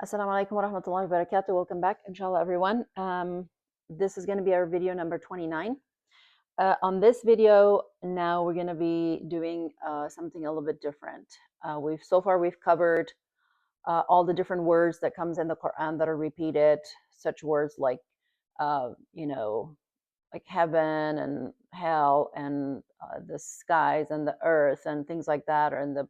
Assalamu alaikum wa rahmatullahi wa barakatuh. Welcome back, inshallah, everyone. This is going to be our video number 29. On this video, now we're going to be doing something a little bit different. We've covered all the different words that comes in the Quran that are repeated, such words like, like heaven and hell and the skies and the earth and things like that, or in the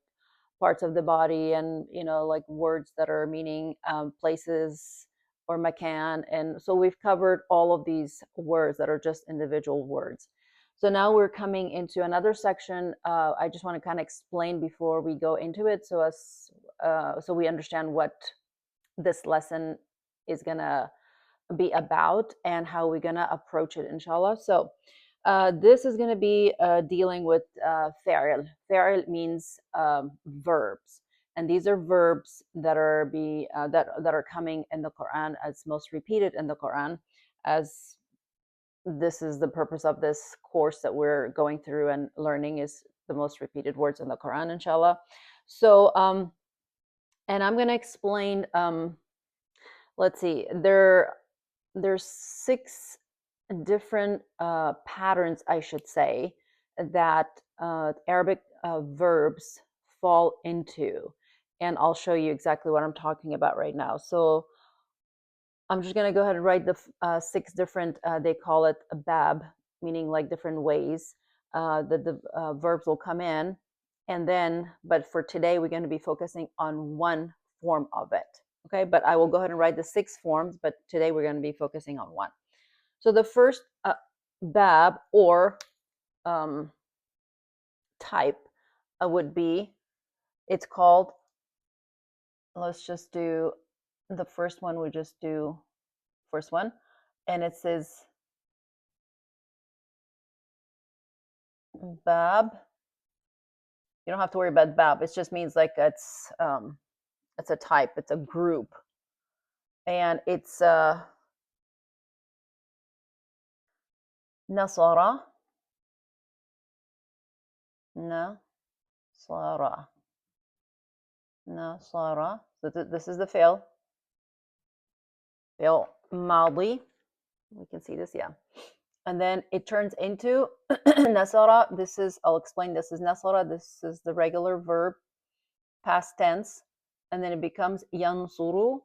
parts of the body, and like words that are meaning places or makan. And so we've covered all of these words that are just individual words. So now we're coming into another section. I just want to kind of explain before we go into it, so we understand what this lesson is gonna be about and how we're gonna approach it, inshallah. So this is going to be dealing with fa'il. Fa'il means verbs, and these are verbs that are that are coming in the Quran as most repeated in the Quran, as this is the purpose of this course that we're going through and learning, is the most repeated words in the Quran, inshallah. So and I'm going to explain. Let's see. There's 6 different patterns, I should say, that Arabic verbs fall into. And I'll show you exactly what I'm talking about right now. So I'm just going to go ahead and write the 6 different, they call it a bab, meaning like different ways that the verbs will come in. And then, but for today, we're going to be focusing on one form of it. Okay, but I will go ahead and write the 6 forms, but today we're going to be focusing on one. So the first bab or type would be, it's called, let's just do the first one, we just do first one, and it says bab. You don't have to worry about bab. It just means like it's a type, it's a group, and it's nasara. Nasara. Nasara. So this is the fail madi. We can see this, yeah. And then it turns into nasara. This is, I'll explain, this is nasara. This is the regular verb, past tense. And then it becomes yansuru.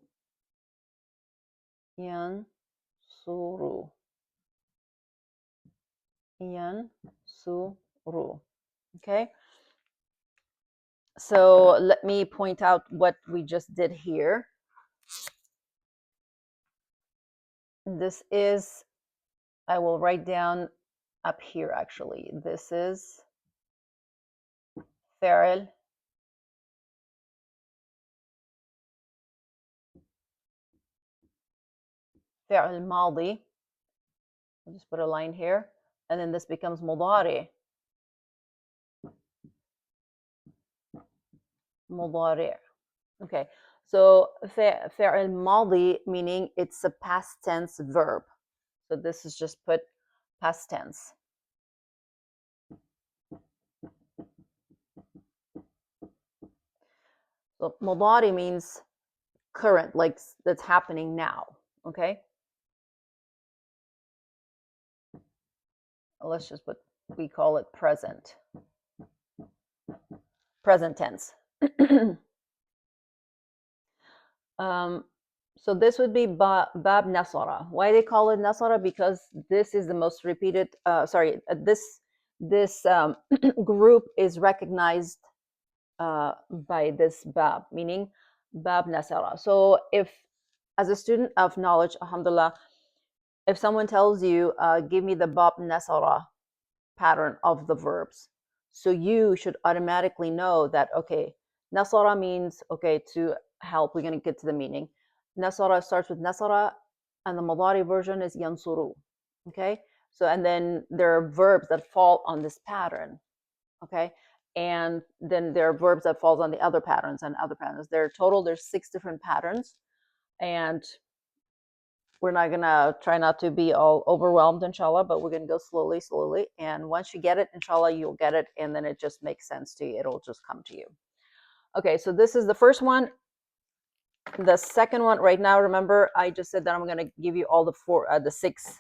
Yansuru. Yansuru. Okay. So let me point out what we just did here. This is, I will write down up here actually. This is fa'il. Fa'il madi. I'll just put a line here. And then this becomes mudari. Mudari. Okay. So fa'il madi, meaning it's a past tense verb. So this is just put past tense. So mudari means current, like that's happening now. Okay. Let's just put, we call it present. Present tense. So this would be bab nasara. Why they call it nasara? Because this is the most repeated. This group is recognized by this bab, meaning bab nasara. So if, as a student of knowledge, alhamdulillah, if someone tells you, give me the bab nasara pattern of the verbs, so you should automatically know that, okay, nasara means, okay, to help. We're going to get to the meaning. Nasara starts with nasara, and the mudari version is yansuru. Okay, so and then there are verbs that fall on this pattern. Okay, and then there are verbs that falls on the other patterns and other patterns. There's 6 different patterns, and we're not gonna try not to be all overwhelmed, inshallah, but we're gonna go slowly. And once you get it, inshallah, you'll get it, and then it just makes sense to you. It'll just come to you. Okay, so this is the first one. The second one right now, remember, I just said that I'm going to give you all the six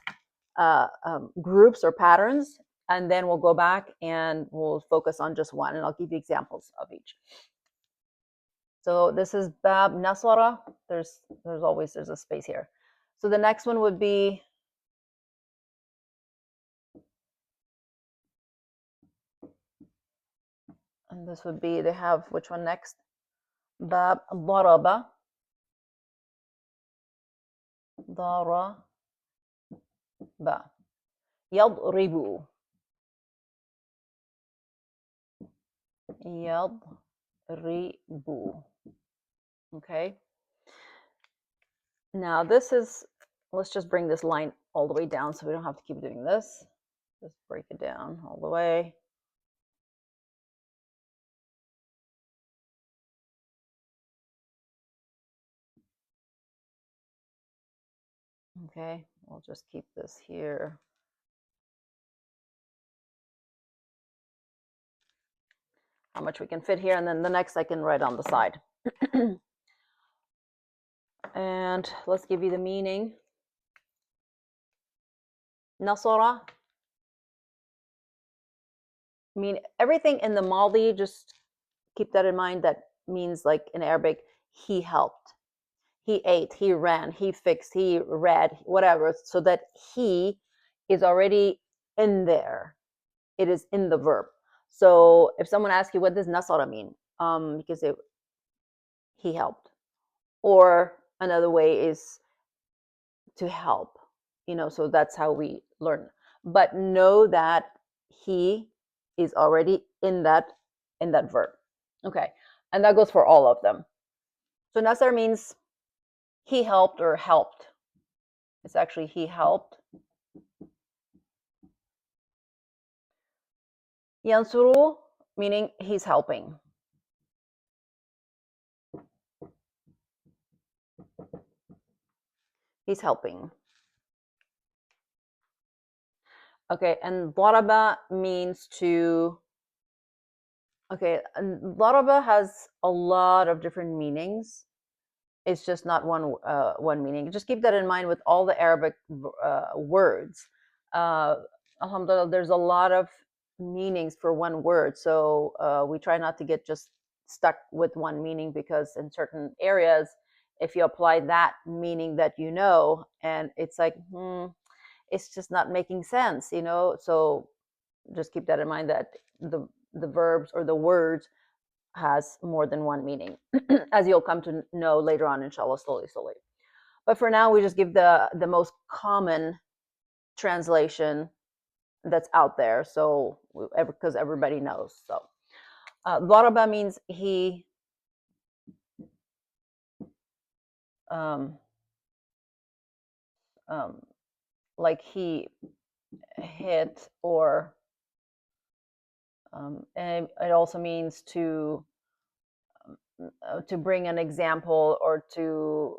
groups or patterns, and then we'll go back and we'll focus on just one, and I'll give you examples of each. So this is Bab Nasara. There's a space here. So the next one would be, and this would be, they have which one next? Bab Daraba. Daraba. Yadribu. Yadribu. Okay. Now this is, let's just bring this line all the way down so we don't have to keep doing this. Just break it down all the way. Okay, we'll just keep this here. How much we can fit here, and then the next I can write on the side. And let's give you the meaning. Nasara, mean everything in the Maldi, just keep that in mind. That means, like in Arabic, he helped, he ate, he ran, he fixed, he read, whatever, so that he is already in there. It is in the verb. So if someone asks you what does nasara mean, because he helped, or another way is to help, so that's how we learn. But know that he is already in that verb. Okay, and that goes for all of them. So nasar means he helped or helped. It's actually he helped. Yansuru, meaning he's helping. He's helping. Okay, and daraba means to. Okay, and daraba has a lot of different meanings. It's just not one meaning. Just keep that in mind with all the Arabic words. Alhamdulillah, there's a lot of meanings for one word, so we try not to get just stuck with one meaning, because in certain areas, if you apply that meaning that and it's like, it's just not making sense, So just keep that in mind, that the verbs or the words has more than one meaning, as you'll come to know later on, inshallah, slowly. But for now, we just give the most common translation that's out there, so because everybody knows. So daraba means he like he hit, or and it also means to bring an example, or to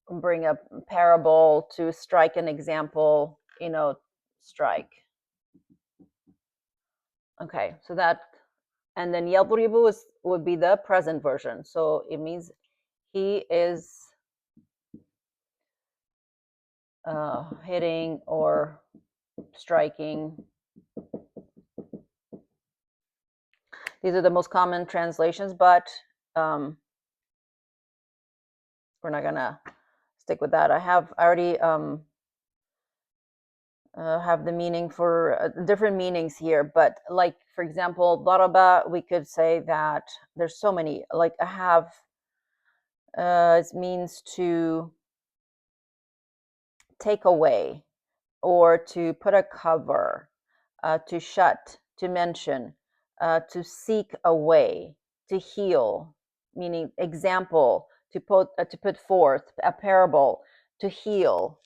bring a parable, to strike an example, strike. Okay, so that, and then yadribu would be the present version. So it means he is hitting or striking. These are the most common translations, but we're not gonna stick with that. I already have the meaning for different meanings here, but like, for example, daraba, we could say that there's so many. Like I have, it means to take away, or to put a cover, to shut, to mention, to seek away, to heal, meaning example, to put forth a parable, to heal.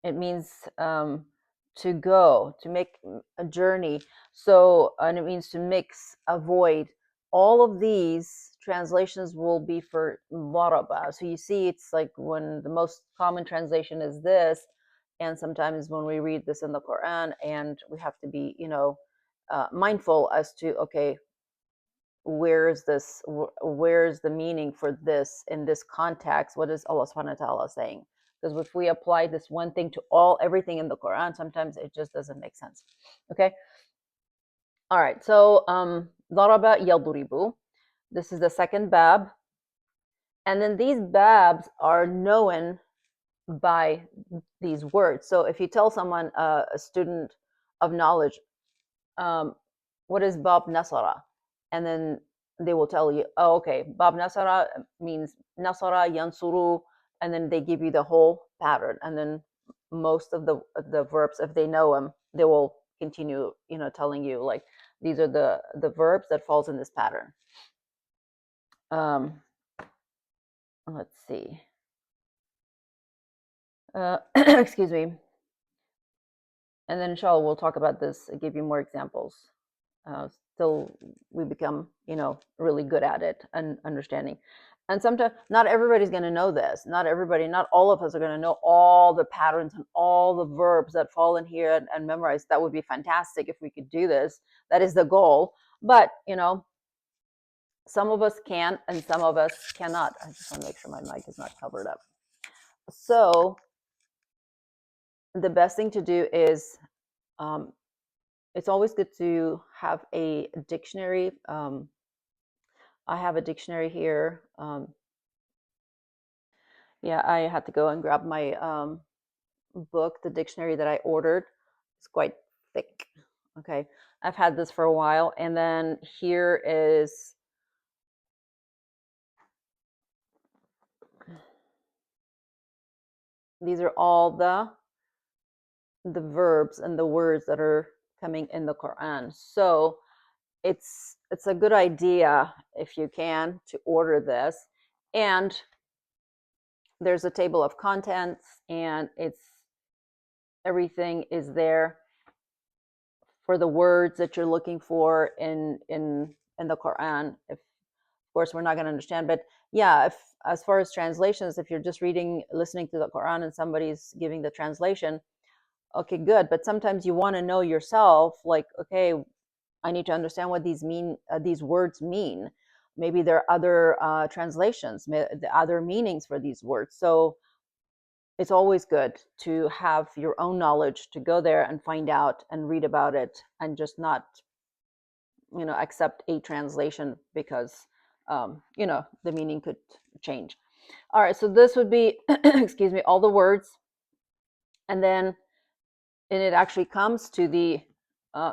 It means to go, to make a journey. So, and it means to mix, avoid. All of these translations will be for daraba. So you see, it's like when the most common translation is this, and sometimes when we read this in the Quran, and we have to be, mindful as to, okay, where's this, where's the meaning for this in this context? What is Allah subhanahu wa ta'ala saying? Because if we apply this one thing to everything in the Quran, sometimes it just doesn't make sense. Okay. All right. So daraba yadribu. This is the second bab. And then these babs are known by these words. So if you tell someone, a student of knowledge, um, what is Bab Nasara? And then they will tell you, oh, okay, Bab Nasara means Nasara, Yansuru, and then they give you the whole pattern. And then most of the verbs, if they know them, they will continue, telling you like these are the verbs that falls in this pattern. Um, let's see. Excuse me. And then inshallah we'll talk about this, give you more examples, till we become really good at it and understanding. And sometimes not everybody's going to know this, not all of us are going to know all the patterns and all the verbs that fall in here and memorize. That would be fantastic if we could do this. That is the goal. But some of us can and some of us cannot. I just want to make sure my mic is not covered up. So the best thing to do is, it's always good to have a dictionary. I have a dictionary here. Yeah, I had to go and grab my book, the dictionary that I ordered. It's quite thick. Okay, I've had this for a while. And then here is, these are all the verbs and the words that are coming in the Quran. So it's a good idea, if you can, to order this. And there's a table of contents, and everything is there for the words that you're looking for in the Quran. If, of course, we're not going to understand, but yeah, if as far as translations, if you're just listening to the Quran and somebody's giving the translation, okay, good. But sometimes you want to know yourself, like, okay, I need to understand what these words mean. Maybe there are other translations, other meanings for these words. So it's always good to have your own knowledge, to go there and find out and read about it, and just not accept a translation because the meaning could change. All right, so this would be excuse me, all the words, and then it actually comes to the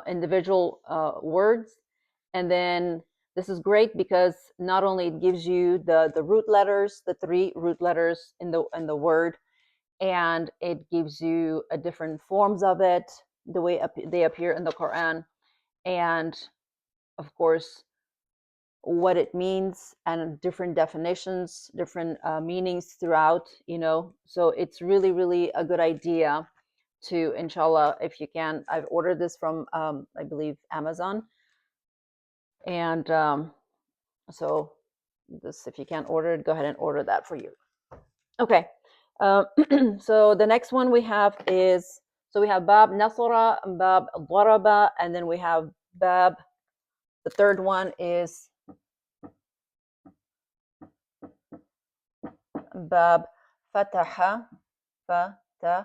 individual words. And then this is great because not only it gives you the root letters, the 3 root letters in the word, and it gives you a different forms of it, the way they appear in the Quran, and of course what it means, and different definitions, different meanings throughout. So it's really, really a good idea to, inshallah, if you can. I've ordered this from I believe Amazon, and so this, if you can't order it, go ahead and order that for you. Okay. So the next one we have is, so we have Bab Nasara, Bab Daraba, and then we have Bab, the third one is Bab Fataha, Fataha.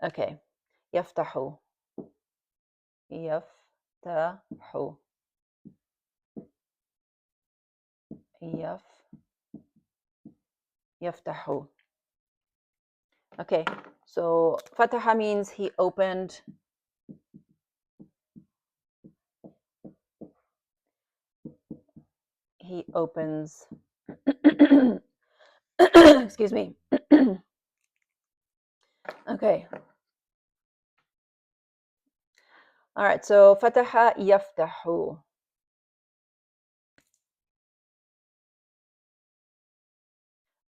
Okay. Yaftahu, Yaftahu, Yaftahu. Okay, so Fataha means he opened. He opens. Excuse me. Okay. All right, so Fataha Yaftahu.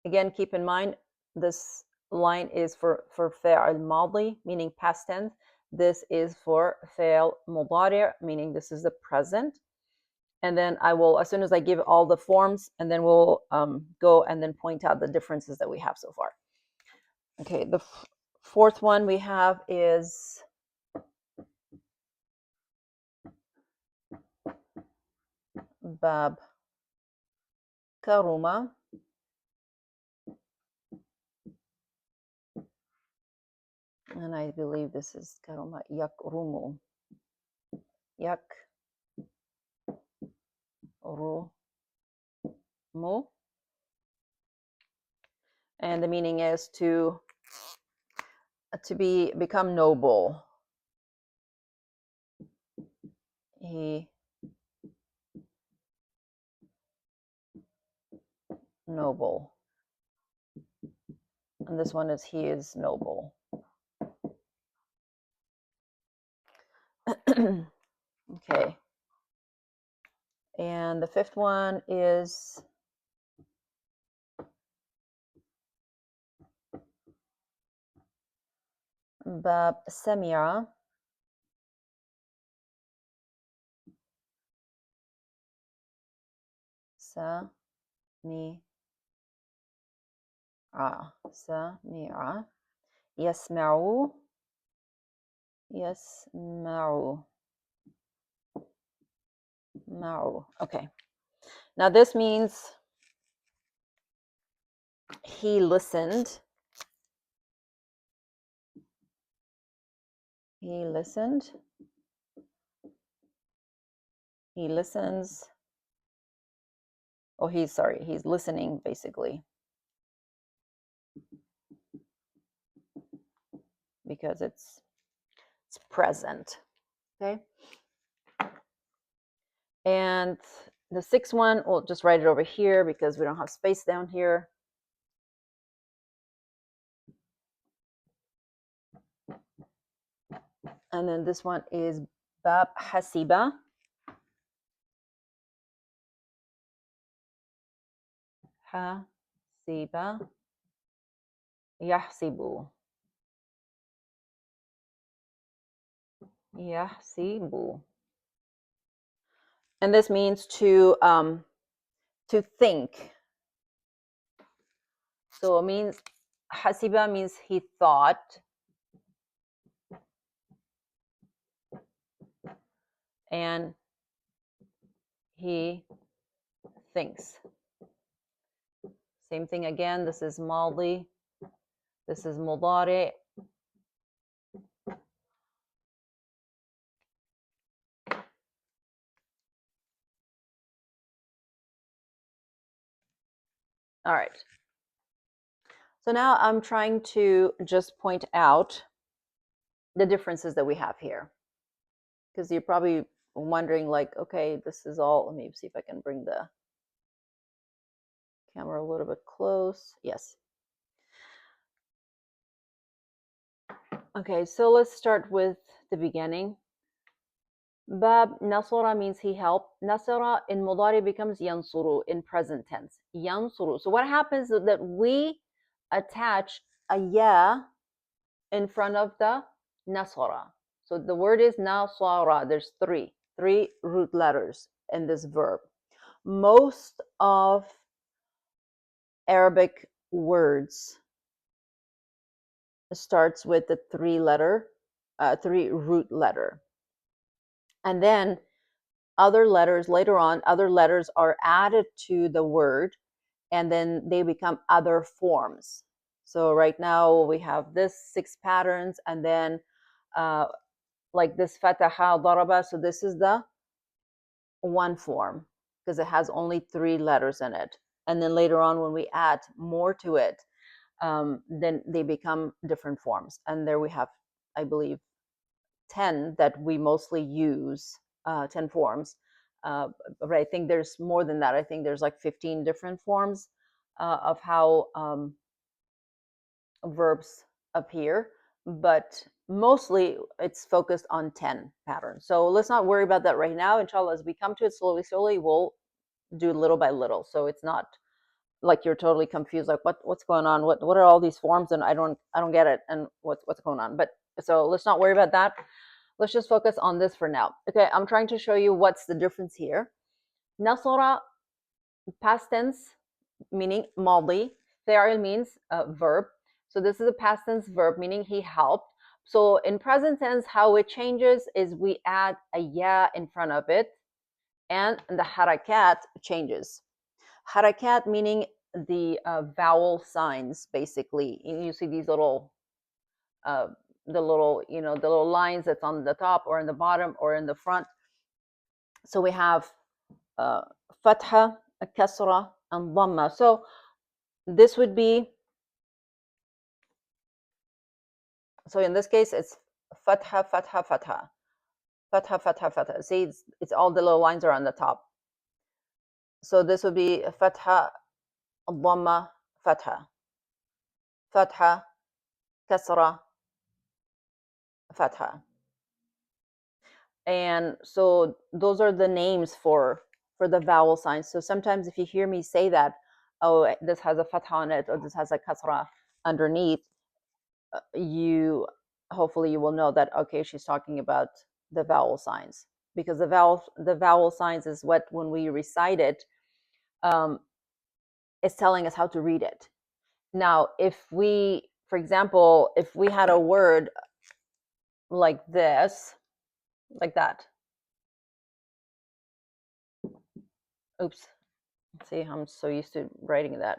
Again, keep in mind, this line is for fa'al madi, meaning past tense. This is for fa'al mudari', meaning this is the present. And then I will, as soon as I give all the forms, and then we'll go and then point out the differences that we have so far. Okay, the fourth one we have is bab karuma. And I believe this is karuma yakrumu. Yakrumu. And the meaning is to become noble. He noble. And this one is he is noble. Okay. And the fifth one is bab samira. Samira. Yasma'u. Ma'u. Okay. Now this means he listened. He listened. He listens. Oh, he's listening basically. Because it's present. Okay. And the sixth one, we'll just write it over here because we don't have space down here. And then this one is bab hasiba. Hasiba. Yahsibu. Yahsibu. And this means to think. So it means hasiba means he thought. And he thinks. Same thing again. This is maldi. This is mudari. All right. So now I'm trying to just point out the differences that we have here. Because you're probably wondering like, okay, this is all, let me see if I can bring the camera a little bit close. Yes. Okay, so let's start with the beginning. Bab nasara means he helped. Nasara in mudari becomes yansuru in present tense. Yansuru. So what happens is that we attach a ya in front of the nasara. So the word is nasara. There's three root letters in this verb. Most of Arabic words starts with the three root letter. And then other letters later on, other letters are added to the word and then they become other forms. So right now we have this 6 patterns and then like this fataha, daraba. So this is the one form because it has only 3 letters in it. And then later on when we add more to it, then they become different forms. And there we have, I believe, 10 that we mostly use, 10 forms. But I think there's more than that. I think there's like 15 different forms of how verbs appear, but mostly it's focused on 10 patterns. So let's not worry about that right now. Inshallah, as we come to it slowly, we'll do little by little. So it's not like you're totally confused, like what's going on? What are all these forms? And I don't get it. And what's going on? But so let's not worry about that. Let's just focus on this for now. Okay, I'm trying to show you what's the difference here. Nasara, past tense, meaning maldi. Fa'il means verb. So this is a past tense verb, meaning he helped. So in present tense, how it changes is we add a ya in front of it. and the harakat changes. Harakat meaning the vowel signs, basically. You see these little, uh, the little, the little lines that's on the top or in the bottom or in the front. So we have uh, fatha, kasra, and dhamma. So this would be, so in this case, it's fatha, fatha, fatha, fatha, fatha, fatha. See, it's all the little lines are on the top. So this would be fatha, dhamma, fatha, fatha, kasra, fatha. And so those are the names for the vowel signs. So sometimes if you hear me say that, oh, this has a fatha on it, or this has a kasra underneath, you hopefully you will know that, okay, she's talking about the vowel signs, because the vowel signs is what, when we recite it, um, it's telling us how to read it. Now, if we, for example, if we had a word like this, like that, oops, see, I'm so used to writing that.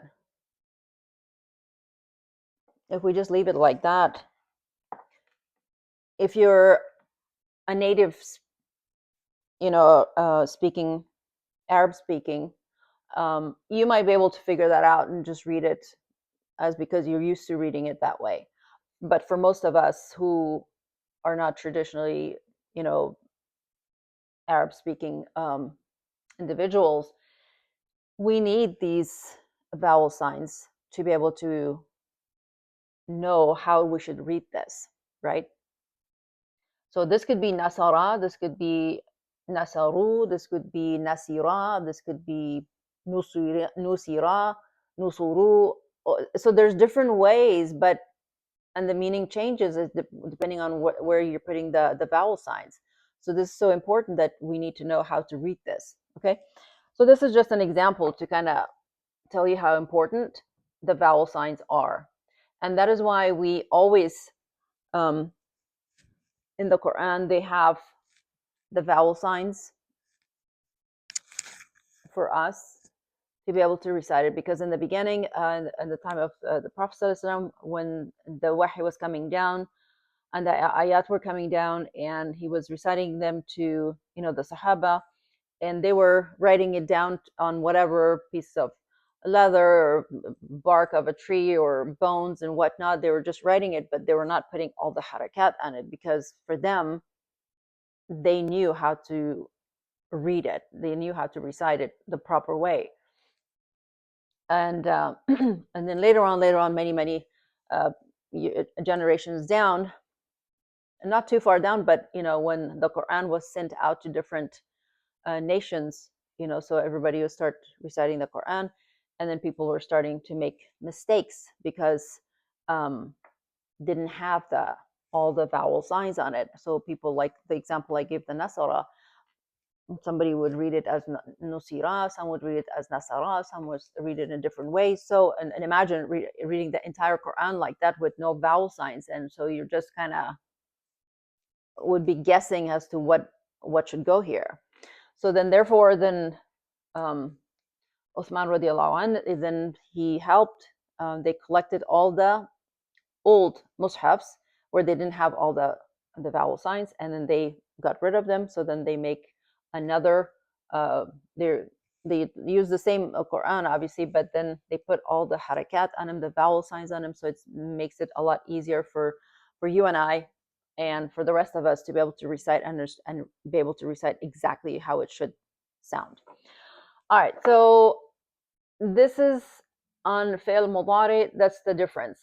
If we just leave it like that, if you're a native, speaking, Arab speaking, you might be able to figure that out and just read it as, because you're used to reading it that way. But for most of us who are not traditionally, you know, Arab speaking individuals, we need these vowel signs to be able to know how we should read this, right? So this could be nasara, this could be nasaru, this could be nasira, this could be nusira, nusuru. So there's different ways, but and the meaning changes depending on where you're putting the vowel signs. So this is so important that we need to know how to read this. Okay, so this is just an example to kind of tell you how important the vowel signs are, and that is why we always, um, in the Quran, they have the vowel signs for us to be able to recite it, because in the beginning, in the time of the Prophet ﷺ, when the wahy was coming down and the ayat were coming down, and he was reciting them to, the Sahaba, and they were writing it down on whatever piece of leather or bark of a tree or bones and whatnot. They were just writing it, but they were not putting all the harakat on it, because for them, they knew how to read it. They knew how to recite it the proper way. And and then later on, many uh, generations down, not too far down, but when the Quran was sent out to different nations, so everybody would start reciting the Quran, and then people were starting to make mistakes because um, didn't have all the vowel signs on it. So people, like the example I gave, the Nasara, somebody would read it as Nusira, some would read it as Nasara, some would read it in different ways. So, and imagine reading the entire Quran like that with no vowel signs. And so you're just kind of would be guessing as to what should go here. So then, therefore, then Uthman radiallahu anh, then he helped. They collected all the old mushafs where they didn't have all the vowel signs, and then they got rid of them. So then they make another. They use the same Quran, obviously, but then they put all the harakat on them, the vowel signs on them, so it makes it a lot easier for you and I, and for the rest of us to be able to recite and be able to recite exactly how it should sound. All right, so this is on fi'l mudari. That's the difference.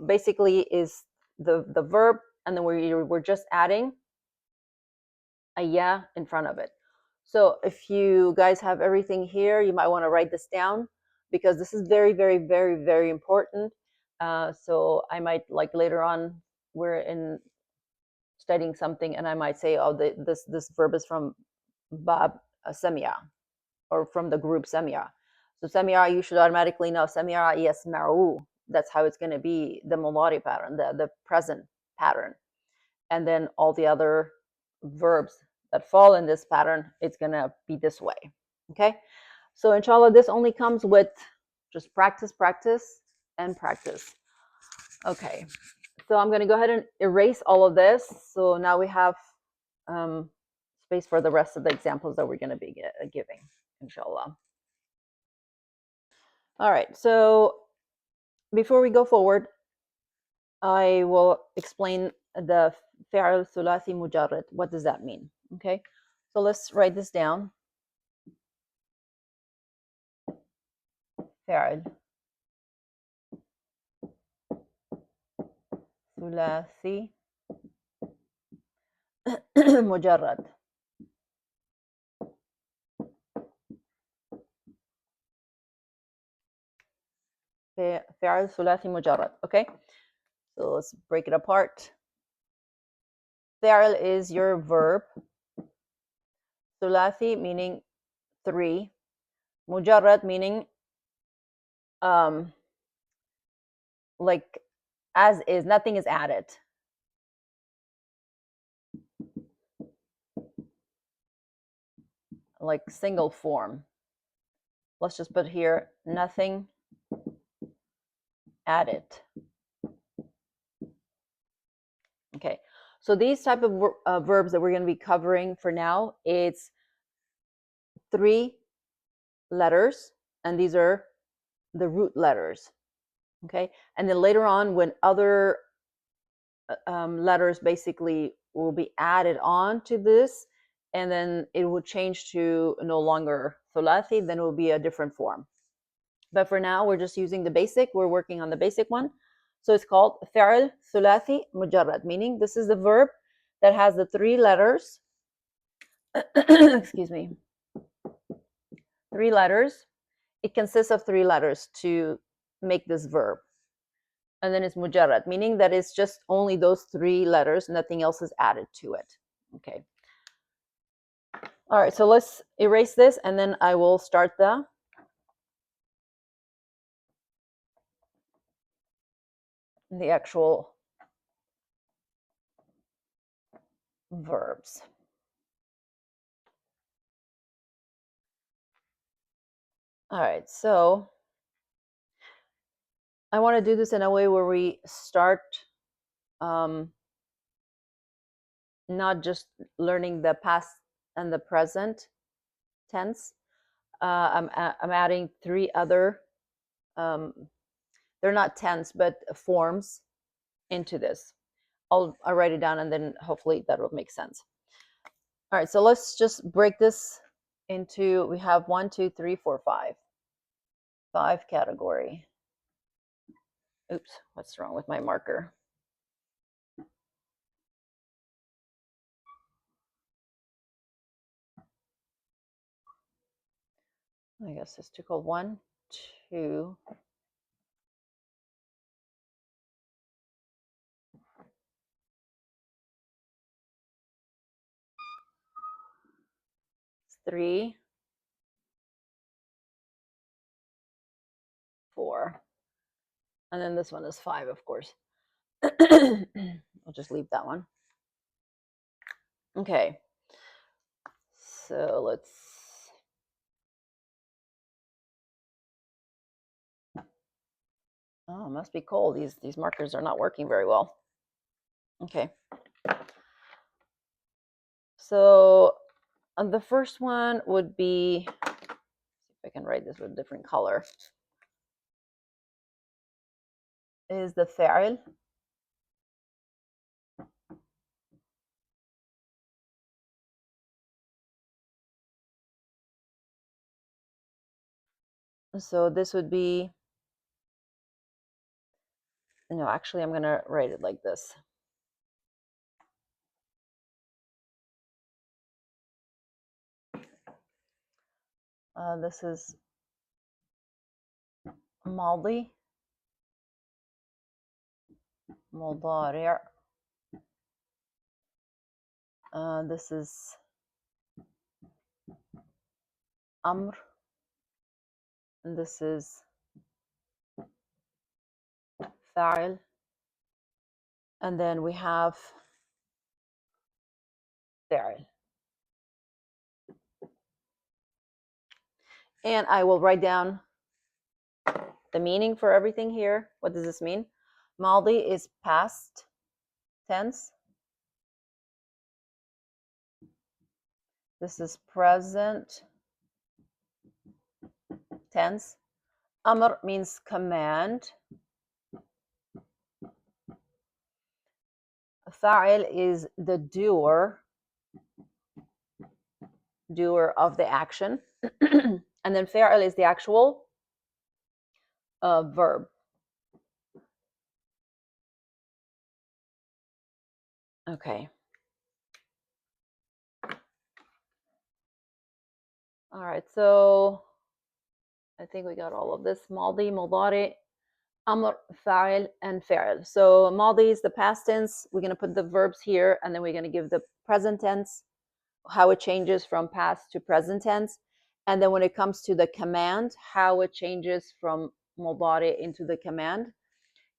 Basically, is the verb, and then we're just adding a ya in front of it. So if you guys have everything here, you might want to write this down, because this is very, very, very, very important. So I might, like, later on, we're in studying something, and I might say, oh, this verb is from Bab Samia, or from the group Samia. So Samia, you should automatically know Samia yasma'u. That's how it's going to be, the mudari pattern, the present pattern. And then all the other verbs that fall in this pattern, it's gonna be this way. Okay, so inshallah, this only comes with just practice, practice, and practice. Okay, so I'm gonna go ahead and erase all of this. So now we have um, space for the rest of the examples that we're gonna be giving, inshallah. All right, so before we go forward, I will explain the fi'al thulathi mujarrad. What does that mean? Okay, so let's write this down. Fi'al thulathi mujarrad. Fi'al thulathi mujarrad. Okay, so let's break it apart. Fi'al is your verb. Thulathi meaning 3. Mujarrad meaning like as is, nothing is added. Like single form. Let's just put here nothing added. Okay, so these type of verbs that we're going to be covering for now, it's 3 letters, and these are the root letters. Okay, and then later on, when other letters basically will be added on to this, and then it will change to no longer thulathi, then it will be a different form. But for now, we're just using the basic. We're working on the basic one. So it's called fi'al thulathi mujarrad, meaning this is the verb that has the 3 letters. Excuse me. 3 letters. It consists of 3 letters to make this verb. And then it's mujarrad, meaning that it's just only those 3 letters, nothing else is added to it. Okay. All right, so let's erase this, and then I will start the actual verbs. All right, so I want to do this in a way where we start not just learning the past and the present tense. I'm adding 3 other, they're not tense, but forms into this. I'll write it down, and then hopefully that will make sense. All right, so let's just break this into, we have 1, 2, 3, 4, 5. 5 category. Oops, what's wrong with my marker? I guess it's too cold. 1, 2, 3, 4. And then this one is 5, of course. I'll just leave that one. Okay. So let's, oh, it must be cold. These markers are not working very well. Okay. So the first one would be, see if I can write this with a different color, is the fi'al. So this would be, no, actually I'm going to write it like this. This is Maldi, Mudari'. This is Amr, and this is Fa'il. And then we have Fa'il. And I will write down the meaning for everything here. What does this mean? Maldi is past tense. This is present tense. Amr means command. Fa'il is the doer of the action. And then fa'il is the actual verb. Okay. All right. So I think we got all of this. Maldi, mudari, amr, fa'il, and fa'il. So maldi is the past tense. We're going to put the verbs here, and then we're going to give the present tense, how it changes from past to present tense. And then when it comes to the command, how it changes from mudari into the command.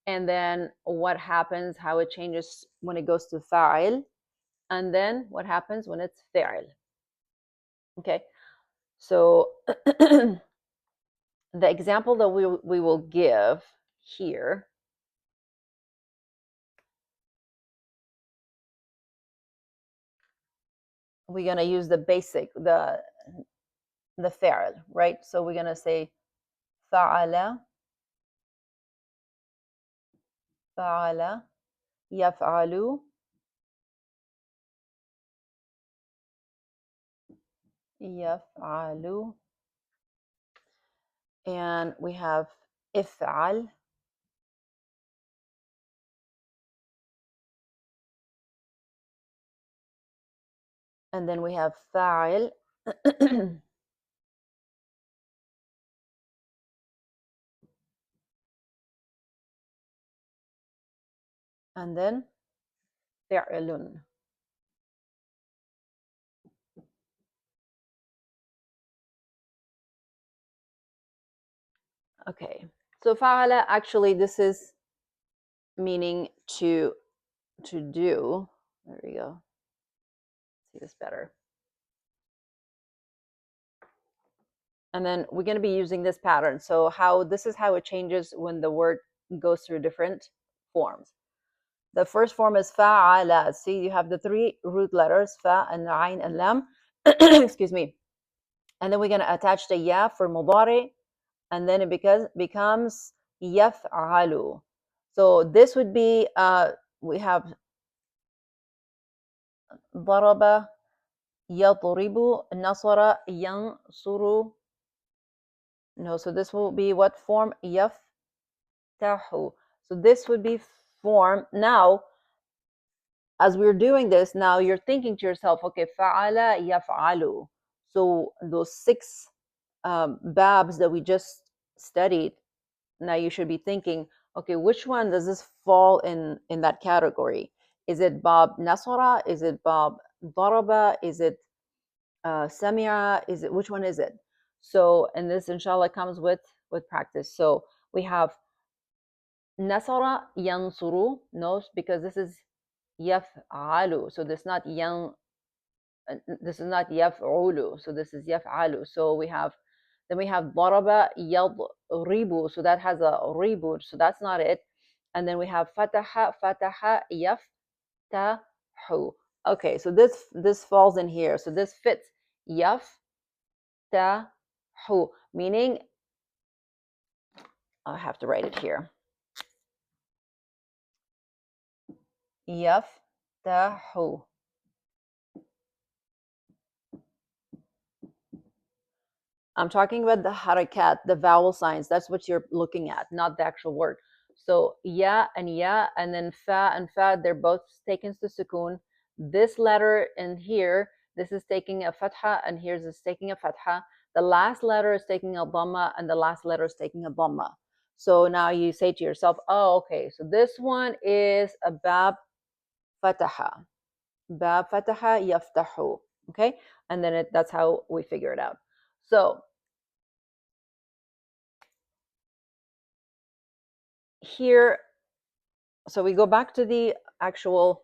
And then what happens, how it changes when it goes to fa'il. And then what happens when it's fa'il. Okay. So the example that we will give here, we're going to use the basic, the fa'il, right? So we're going to say fa'ala, fa'ala, yaf'alu, yaf'alu, and we have if'al, and then we have fa'il, and then fi'lun. Okay, so fa'ala, actually this is meaning to do. There we go. See this better. And then we're going to be using this pattern. So this is how it changes when the word goes through different forms. The first form is fa'ala. See, you have the three root letters, fa and ain and lam. Excuse me. And then we're going to attach the ya for mudari, and then it becomes yaf'alu. So this would be, we have ضرب, يضرب, نصر, ينصر. No, so this will be what form? Yaftahu. So this would be form. Now, as we're doing this, now you're thinking to yourself, okay, fa'ala yaf'alu. So those six babs that we just studied, now you should be thinking, okay, which one does this fall in that category? Is it bab nasara? Is it bab daraba? Is it samia? Is it, which one is it? So, and this inshallah comes with practice. So we have nasara yansuru, no, because this is yaf'alu. So this not this is not yaf'ulu. So this is yaf'alu. So we have, then we have daraba yadribu. So that has a reboot. So that's not it. And then we have fataha yaftahu. Okay, so this falls in here. So this fits yaftahu, meaning I have to write it here. Yaftahu. I'm talking about the harakat, the vowel signs. That's what you're looking at, not the actual word. So ya, and then fa, they're both taken to sukoon. This letter in here, this is taking a fatha, and here's is taking a fatha. The last letter is taking a dhamma, and the last letter is taking a dhamma. So now you say to yourself, oh, okay, so this one is a bab fataha. Bab fataha yaftahu. Okay, and then that's how we figure it out. So here, so we go back to the actual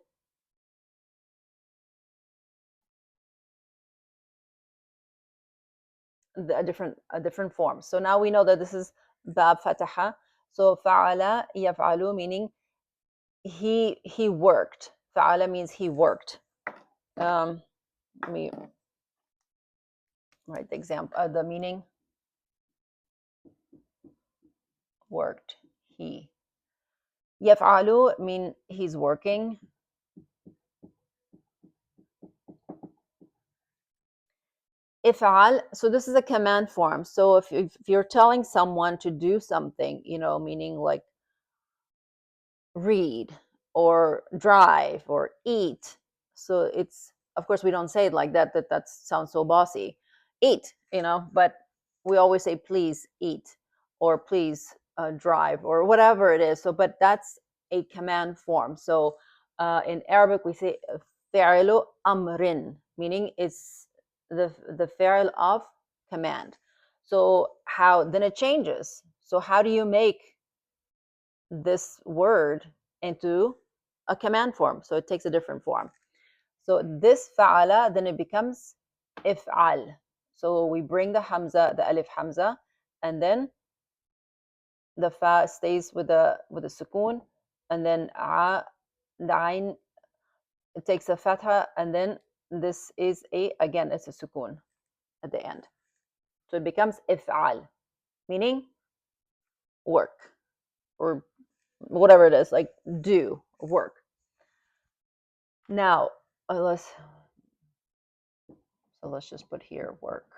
a different form. So now we know that this is bab fataha. So fa'ala yaf'alu, meaning he worked. Fa'ala means he worked. Let me write the example, the meaning. Worked. He. Yaf'alu mean he's working. If'al, so this is a command form. So if you're telling someone to do something, meaning like read or drive or eat. So it's, of course, we don't say it like that. That sounds so bossy. Eat, but we always say please eat or please drive or whatever it is. So, but that's a command form. So in Arabic we say fi'lu amrin, meaning it's the fi'l of command. So how then it changes. So how do you make this word into a command form? So it takes a different form. So this fa'ala, then it becomes if'al. So we bring the hamza, the alif hamza, and then the fa stays with the sukoon, and then the ain, it takes a fatha, and then this is again it's a sukoon at the end. So it becomes if'al, meaning work or whatever it is, like do work. Now, let's just put here work.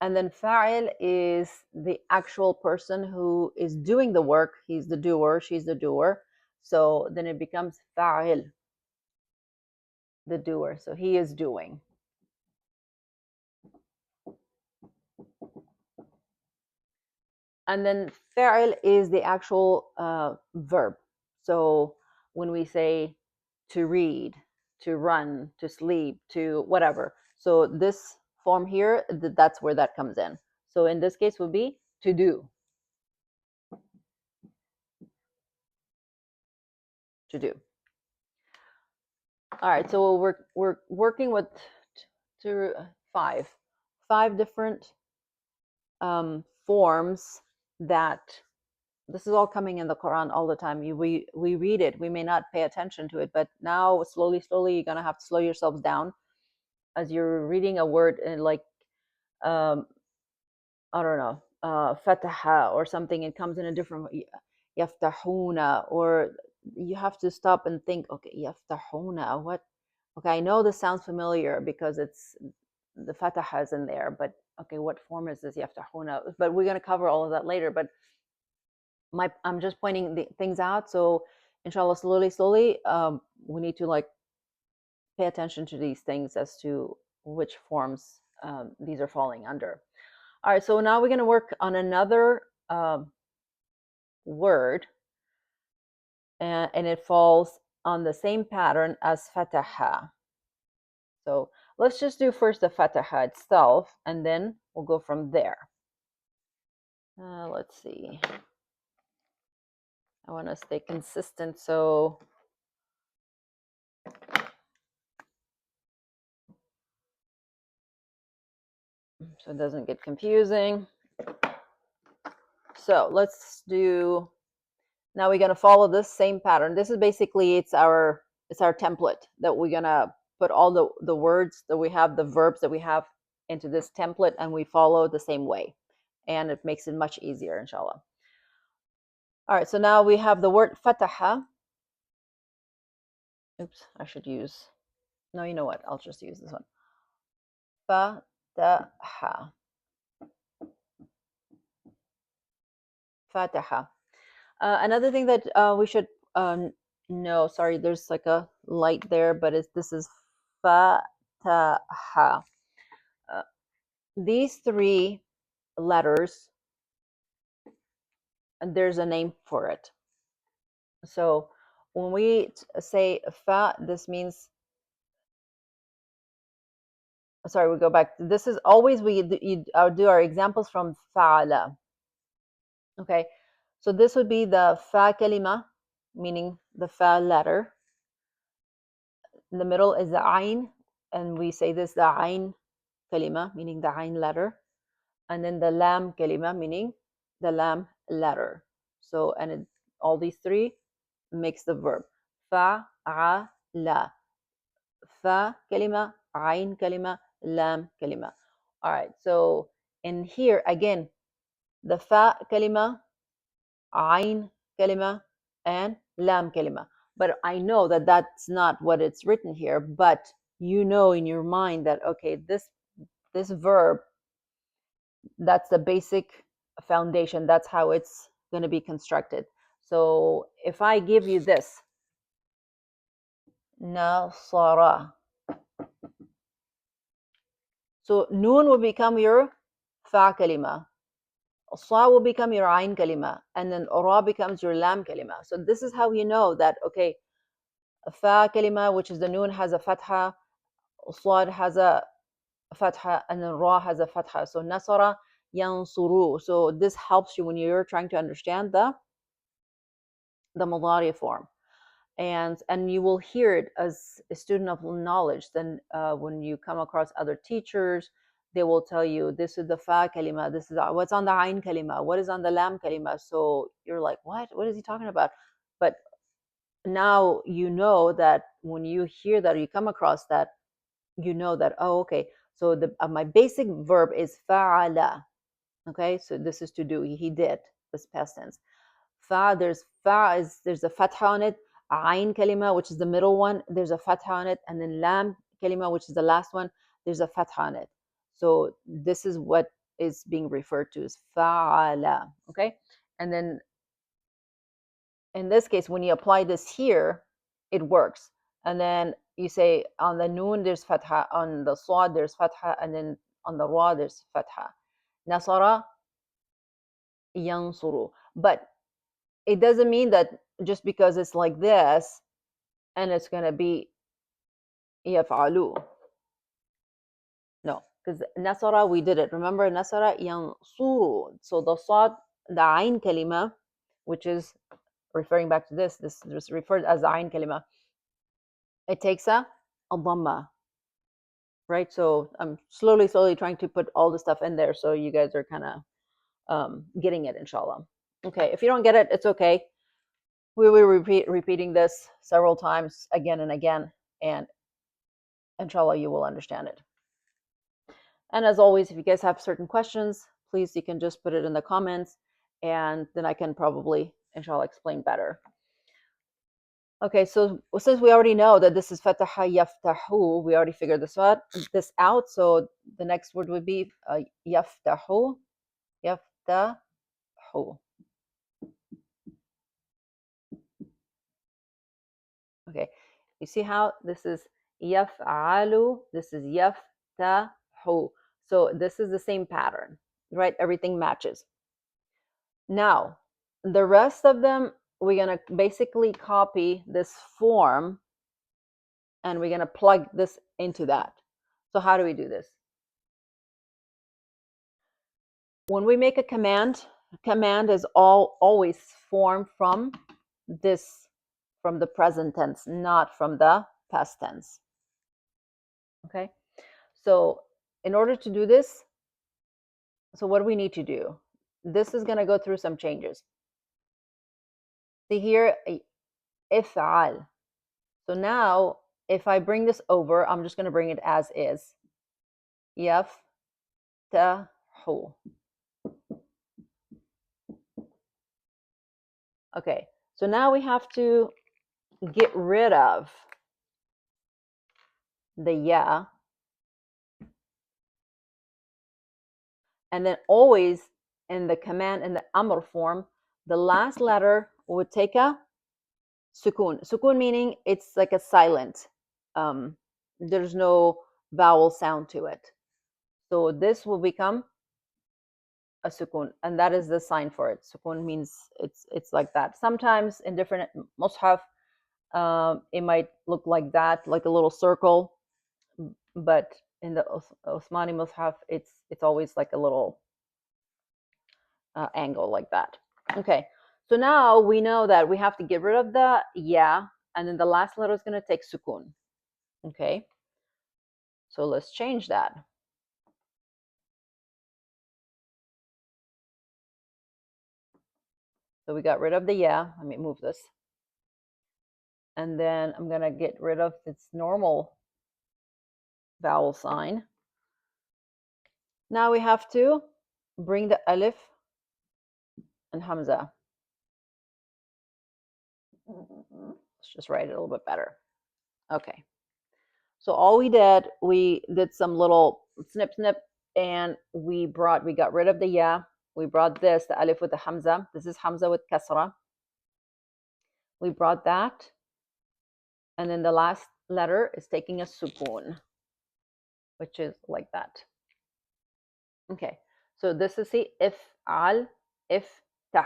And then fa'il is the actual person who is doing the work. He's the doer, she's the doer. So then it becomes fa'il, the doer. So he is doing. And then fa'il is the actual verb. So when we say to read, to run, to sleep, to whatever. So this form here, that's where that comes in. So in this case would be to do. To do. All right, so we're working with five different forms that this is all coming in the Quran all the time. We read it, we may not pay attention to it, but now slowly you're gonna have to slow yourselves down as you're reading a word and like um, I don't know, fataha or something. It comes in a different yaftahuna, or you have to stop and think, okay, yaftahuna, what? Okay, I know this sounds familiar because it's the fataha is in there, but okay, what form is this yaftahuna? But we're going to cover all of that later. But I'm just pointing the things out. So inshallah, slowly, we need to like pay attention to these things as to which forms these are falling under. All right, so now we're going to work on another word, and it falls on the same pattern as fataha. So let's just do first the fataha itself, and then we'll go from there. Let's see. I want to stay consistent, so it doesn't get confusing. So let's do, now we're going to follow this same pattern. This is basically, it's our template that we're going to put all the words that we have, the verbs that we have into this template, and we follow the same way. And it makes it much easier, inshallah. All right, so now we have the word fataha. Oops, I should use, no, you know what? I'll just use this one. Fataha. Fataha. Another thing that we should know, sorry, there's like a light there, but this is fataha. These three letters, and there's a name for it. So when we say fa, this means, sorry, we go back. This is always, we do our examples from fa'ala. Okay, so this would be the fa kalima, meaning the fa letter. In the middle is the ain, and we say this the ain kalima, meaning the ain letter, and then the lam kalima, meaning the lam letter. So, and all these three makes the verb. فعل. Fa kalima, ain kalima, lam kalima. All right, so in here again, the fa kalima, ain kalima, and lam kalima. But I know that that's not what it's written here, but you know in your mind that, okay, this verb, that's the basic foundation. That's how it's going to be constructed. So if I give you this, nasara, so noon will become your fa kalima. Sa will become your ain kalima, and then ra becomes your lam kalima. So this is how you know that, okay, fa kalima, which is the noon, has a fatha, sad has a fatha, and then ra has a fatha. So nasara yansuru. So this helps you when you're trying to understand the mudari form. And you will hear it as a student of knowledge. Then when you come across other teachers, they will tell you this is the fa kalima, this is what's on the ain kalima, what is on the lam kalima. So you're like, what is he talking about? But now you know that when you hear that, or you come across that, you know that, oh, okay, so the my basic verb is fa'ala. Okay, so this is to do, he did, this past tense. There's a fatha on it. Ain kalima, which is the middle one, there's a fatha on it, and then lam kalima, which is the last one, there's a fatha on it. So this is what is being referred to as fa'ala. Okay, and then in this case, when you apply this here, it works. And then you say on the noon there's fatha, on the sad there's fatha, and then on the ra there's fatha. Nasara yansuru. But it doesn't mean that just because it's like this and it's going to be yaf'alu. No, because nasara, we did it. Remember, nasara yansuru. So the sad, the ain kalima, which is referring back to this is referred as the ain kalima. It takes a dhamma, right? So I'm slowly trying to put all the stuff in there so you guys are kind of getting it, inshallah. Okay, if you don't get it, it's okay. We will repeating this several times again and again, and inshallah you will understand it. And as always, if you guys have certain questions, please, you can just put it in the comments, and then I can probably, inshallah, explain better. Okay, so since we already know that this is fataha yaftahu, we already figured this out. So the next word would be yaftahu, yaftahu. Okay, you see how this is yaf'alu, this is yaftahu. So this is the same pattern, right? Everything matches. Now, the rest of them, we're going to basically copy this form and we're going to plug this into that. So how do we do this? When we make a command is always formed from the present tense, not from the past tense. Okay? So in order to do this, so what do we need to do? This is going to go through some changes. See here, if'al. So now, if I bring this over, I'm just going to bring it as is. Yaftahu. Okay, so now we have to get rid of the ya. And then always in the command, in the amr form, the last letter would take a sukun. Sukun meaning it's like a silent. There's no vowel sound to it. So this will become a sukun, and that is the sign for it. Sukun means it's like that. Sometimes in different mushaf, it might look like that, like a little circle, but in the Osmani mushaf, it's always like a little angle like that. Okay, so now we know that we have to get rid of the ya, and then the last letter is going to take sukun. Okay, So let's change that. So we got rid of the yeah. Let me move this. And then I'm going to get rid of its normal vowel sign. Now we have to bring the alif and hamza. Let's just write it a little bit better. Okay. So all we did some little snip, snip, and we got rid of the ya. We brought this, the alif with the hamza. This is hamza with kasra. We brought that. And then the last letter is taking a sukun, which is like that. Okay. So this is the if'al, iftah.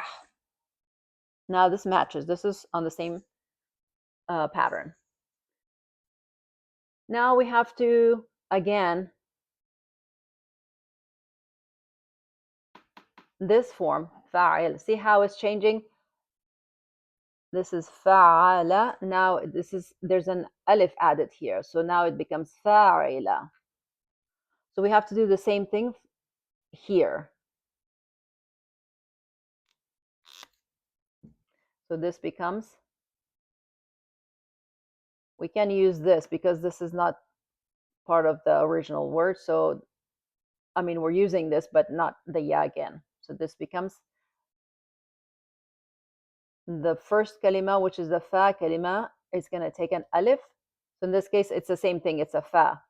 Now this matches. This is on the same pattern. Now we have to, again, this form, fa'il. See how it's changing? This is fa'ala. Now there's an alif added here. So now it becomes fa'ila. So we have to do the same thing here. So this becomes, we can use this because this is not part of the original word. So, I mean, we're using this, but not the ya again. So this becomes the first kalima, which is the fa kalima, is going to take an alif. So in this case, it's the same thing. It's a fa.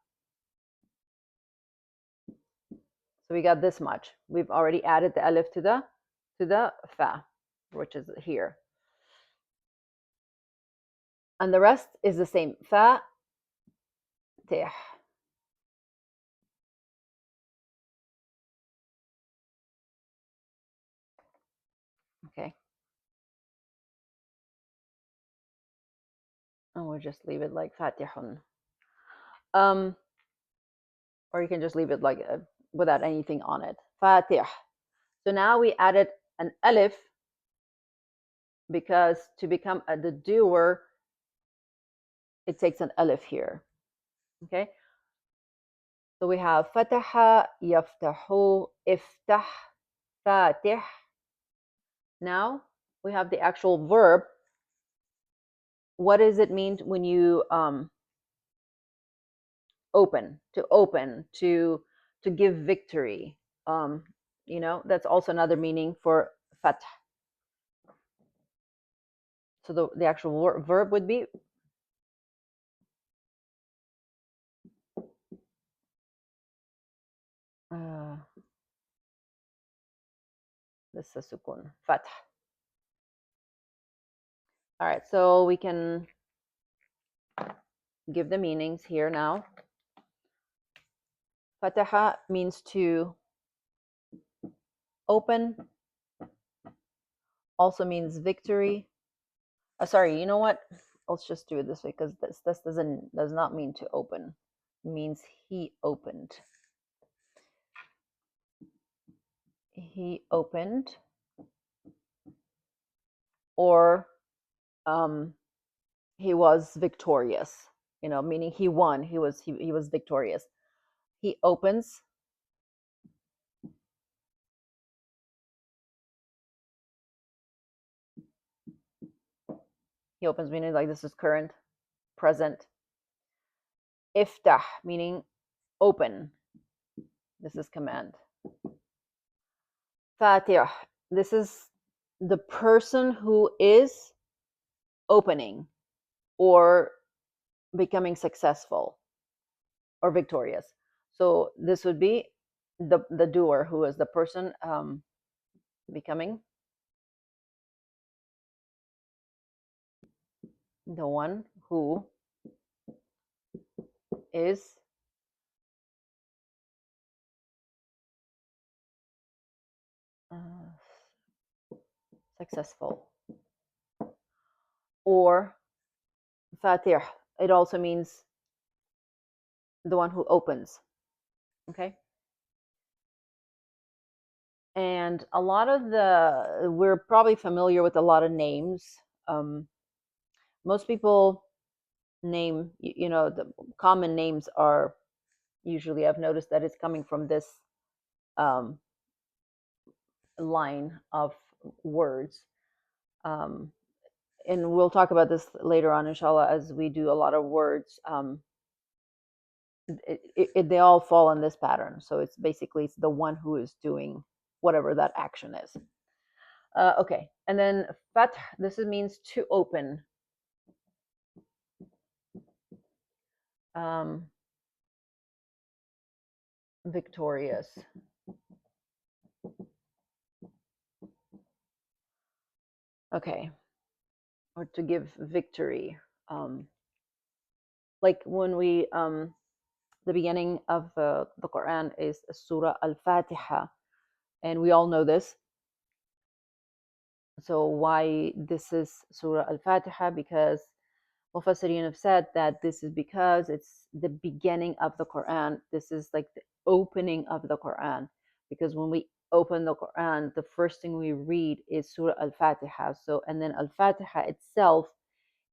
So we got this much. We've already added the alif to the fa, which is here. And the rest is the same. Fa, tih. Okay. And we'll just leave it like fatihun. Or you can just leave it like without anything on it. Fatih. So now we added an alif because to become the doer, it takes an alif here. Okay. So we have fataha, yaftahu, iftah, fatih. Now we have the actual verb. What does it mean when you open, to give victory? That's also another meaning for fath. So the actual verb would be this is sukun, fath. All right, so we can give the meanings here now. Fataha means to open, also means victory. Sorry, you know what? Let's just do it this way because this does not mean to open. It means he opened. He opened, or he was victorious. Meaning he won. He was victorious. He opens. He opens meaning like this is current, present. Iftah meaning open. This is command. Fatih. This is the person who is opening or becoming successful or victorious. So this would be the doer, who is the person becoming, the one who is successful. Or fatih, it also means the one who opens. Okay. And a lot of we're probably familiar with a lot of names. Most people name, the common names are Usually I've noticed that it's coming from this um, line of words. Um, and we'll talk about this later on, inshallah, as we do a lot of words. They all fall in this pattern. So it's basically it's the one who is doing whatever that action is. Okay, and then fath, this means to open. Um, victorious. Okay, or to give victory. Um, like when we the beginning of the Quran is Surah Al-Fatiha, and we all know this. So why this is Surah Al-Fatiha? Because Mufassirin have said that this is because it's the beginning of the Quran. This is like the opening of the Quran. Because when we open the Quran, the first thing we read is Surah Al-Fatiha. So, and then Al-Fatiha itself,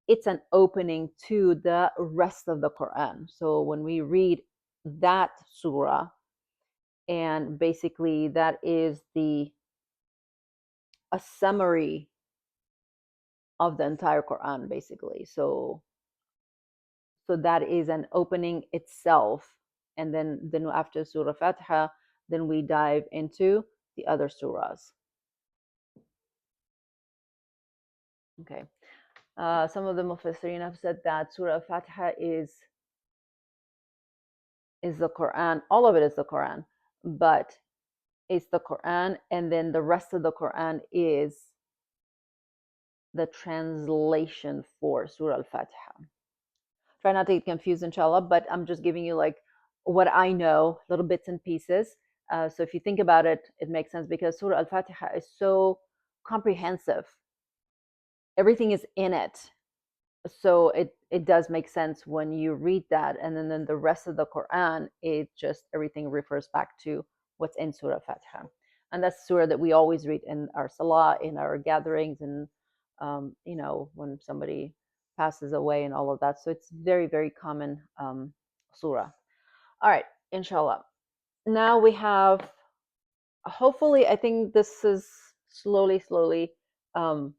it's an opening to the rest of the Quran. So when we read that surah, and basically that is the a summary of the entire Quran, basically. So that is an opening itself, and then after Surah Fatiha, then we dive into the other surahs. Okay. Some of the Mufassirin have said that Surah Fatiha is the Quran. All of it is the Quran, but it's the Quran, and then the rest of the Quran is the translation for Surah Al-Fatiha. Try not to get confused, inshallah, but I'm just giving you like what I know, little bits and pieces. So if you think about it, it makes sense because Surah Al-Fatiha is so comprehensive. Everything is in it. So it does make sense when you read that. And then the rest of the Quran, it just everything refers back to what's in Surah Fatiha. And that's surah that we always read in our salah, in our gatherings, and when somebody passes away and all of that. So it's very, very common surah. All right, inshallah. Now we have, hopefully, I think this is slowly um,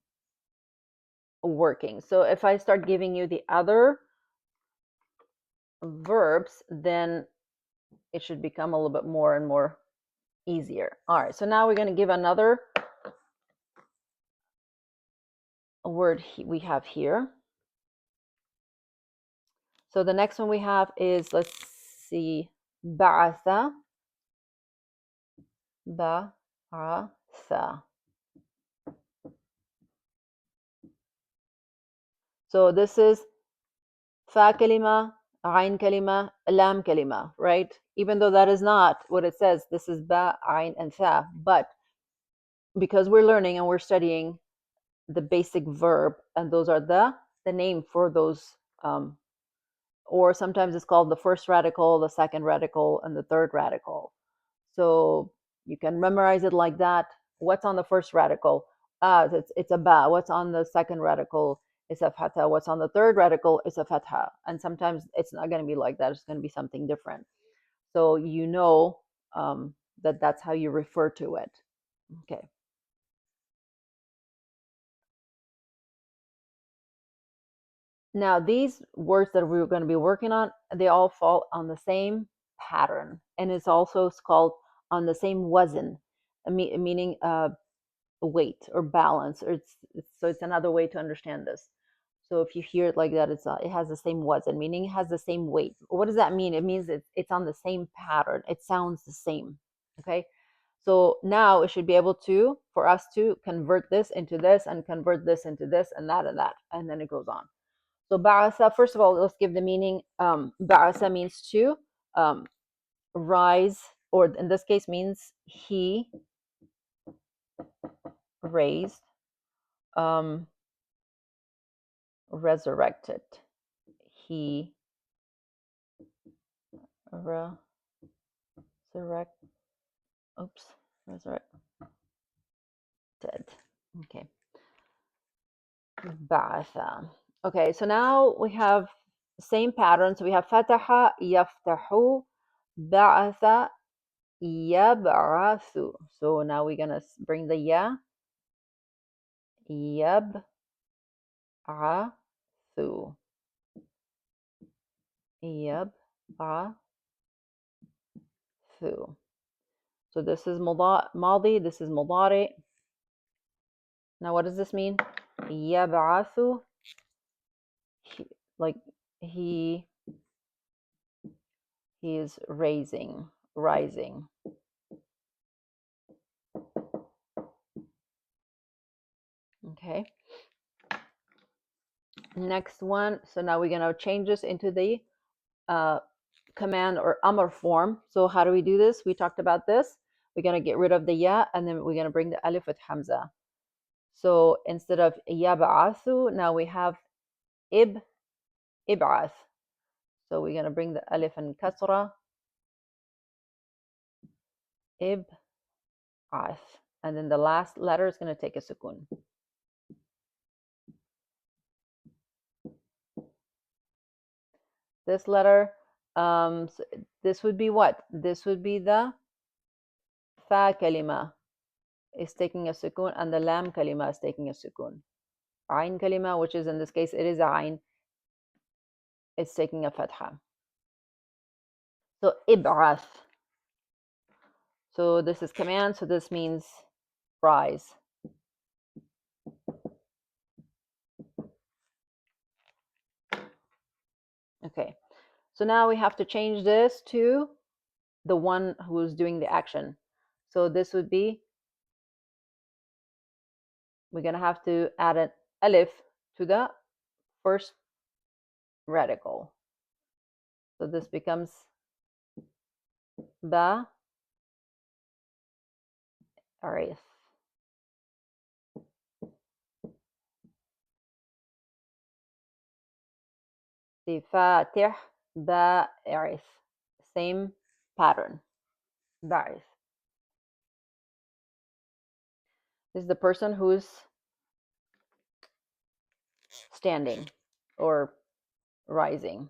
working. So if I start giving you the other verbs, then it should become a little bit more and more easier. All right, so now we're going to give another word we have here. So the next one we have is, let's see, ba'atha. Ba'atha. So this is fa kalima, ayn kalima, lam kalima, right? Even though that is not what it says, this is ba, ayn, and fa. But because we're learning and we're studying the basic verb, and those are the name for those, or sometimes it's called the first radical, the second radical, and the third radical. So you can memorize it like that. What's on the first radical? It's a ba. What's on the second radical? It's a fatha. What's on the third radical? It's a fatha. And sometimes it's not going to be like that. It's going to be something different. So you know that that's how you refer to it. Okay. Now, these words that we're going to be working on, they all fall on the same pattern, and it's also called on the same wazn, meaning weight or balance. Or so it's another way to understand this. So if you hear it like that, it has the same wazn, meaning it has the same weight. What does that mean? It means it's on the same pattern. It sounds the same. Okay. So now it should be able to for us to convert this into this and convert this into this and that, and then it goes on. So ba'asa, first of all, let's give the meaning. Ba'asa means to rise, or in this case means he raised, um, resurrected. He resurrect. Oops, resurrected. Okay. Ba'asa. Okay, so now we have the same pattern. So we have fataha, yaftahu, بعث يبعث. So now we're gonna bring the ya. يبعث. يبعث. So this is ماضي, this is مضارع. Now what does this mean? يبعث, like he is rising. Okay. Next one. So now we're gonna change this into the command or amr form. So how do we do this? We talked about this. We're gonna get rid of the ya, and then we're gonna bring the alif with hamza. So instead of yab'athu, now we have ib'ath. So we're gonna bring the alif and kasra, ib'ath, and then the last letter is gonna take a sukun. This letter, so this would be what? This would be the fa kalima is taking a sukun, and the lam kalima is taking a sukun. Ain kalima, which is in this case, it is ain, it's taking a fatha. So ib'ath. So this is command, so this means rise. Okay, so now we have to change this to the one who's doing the action. So this would be, we're going to have to add an alif to the first radical. So this becomes ba arif. The fatih ba arif. Same pattern. Ba'ith. This is the person who's standing or rising.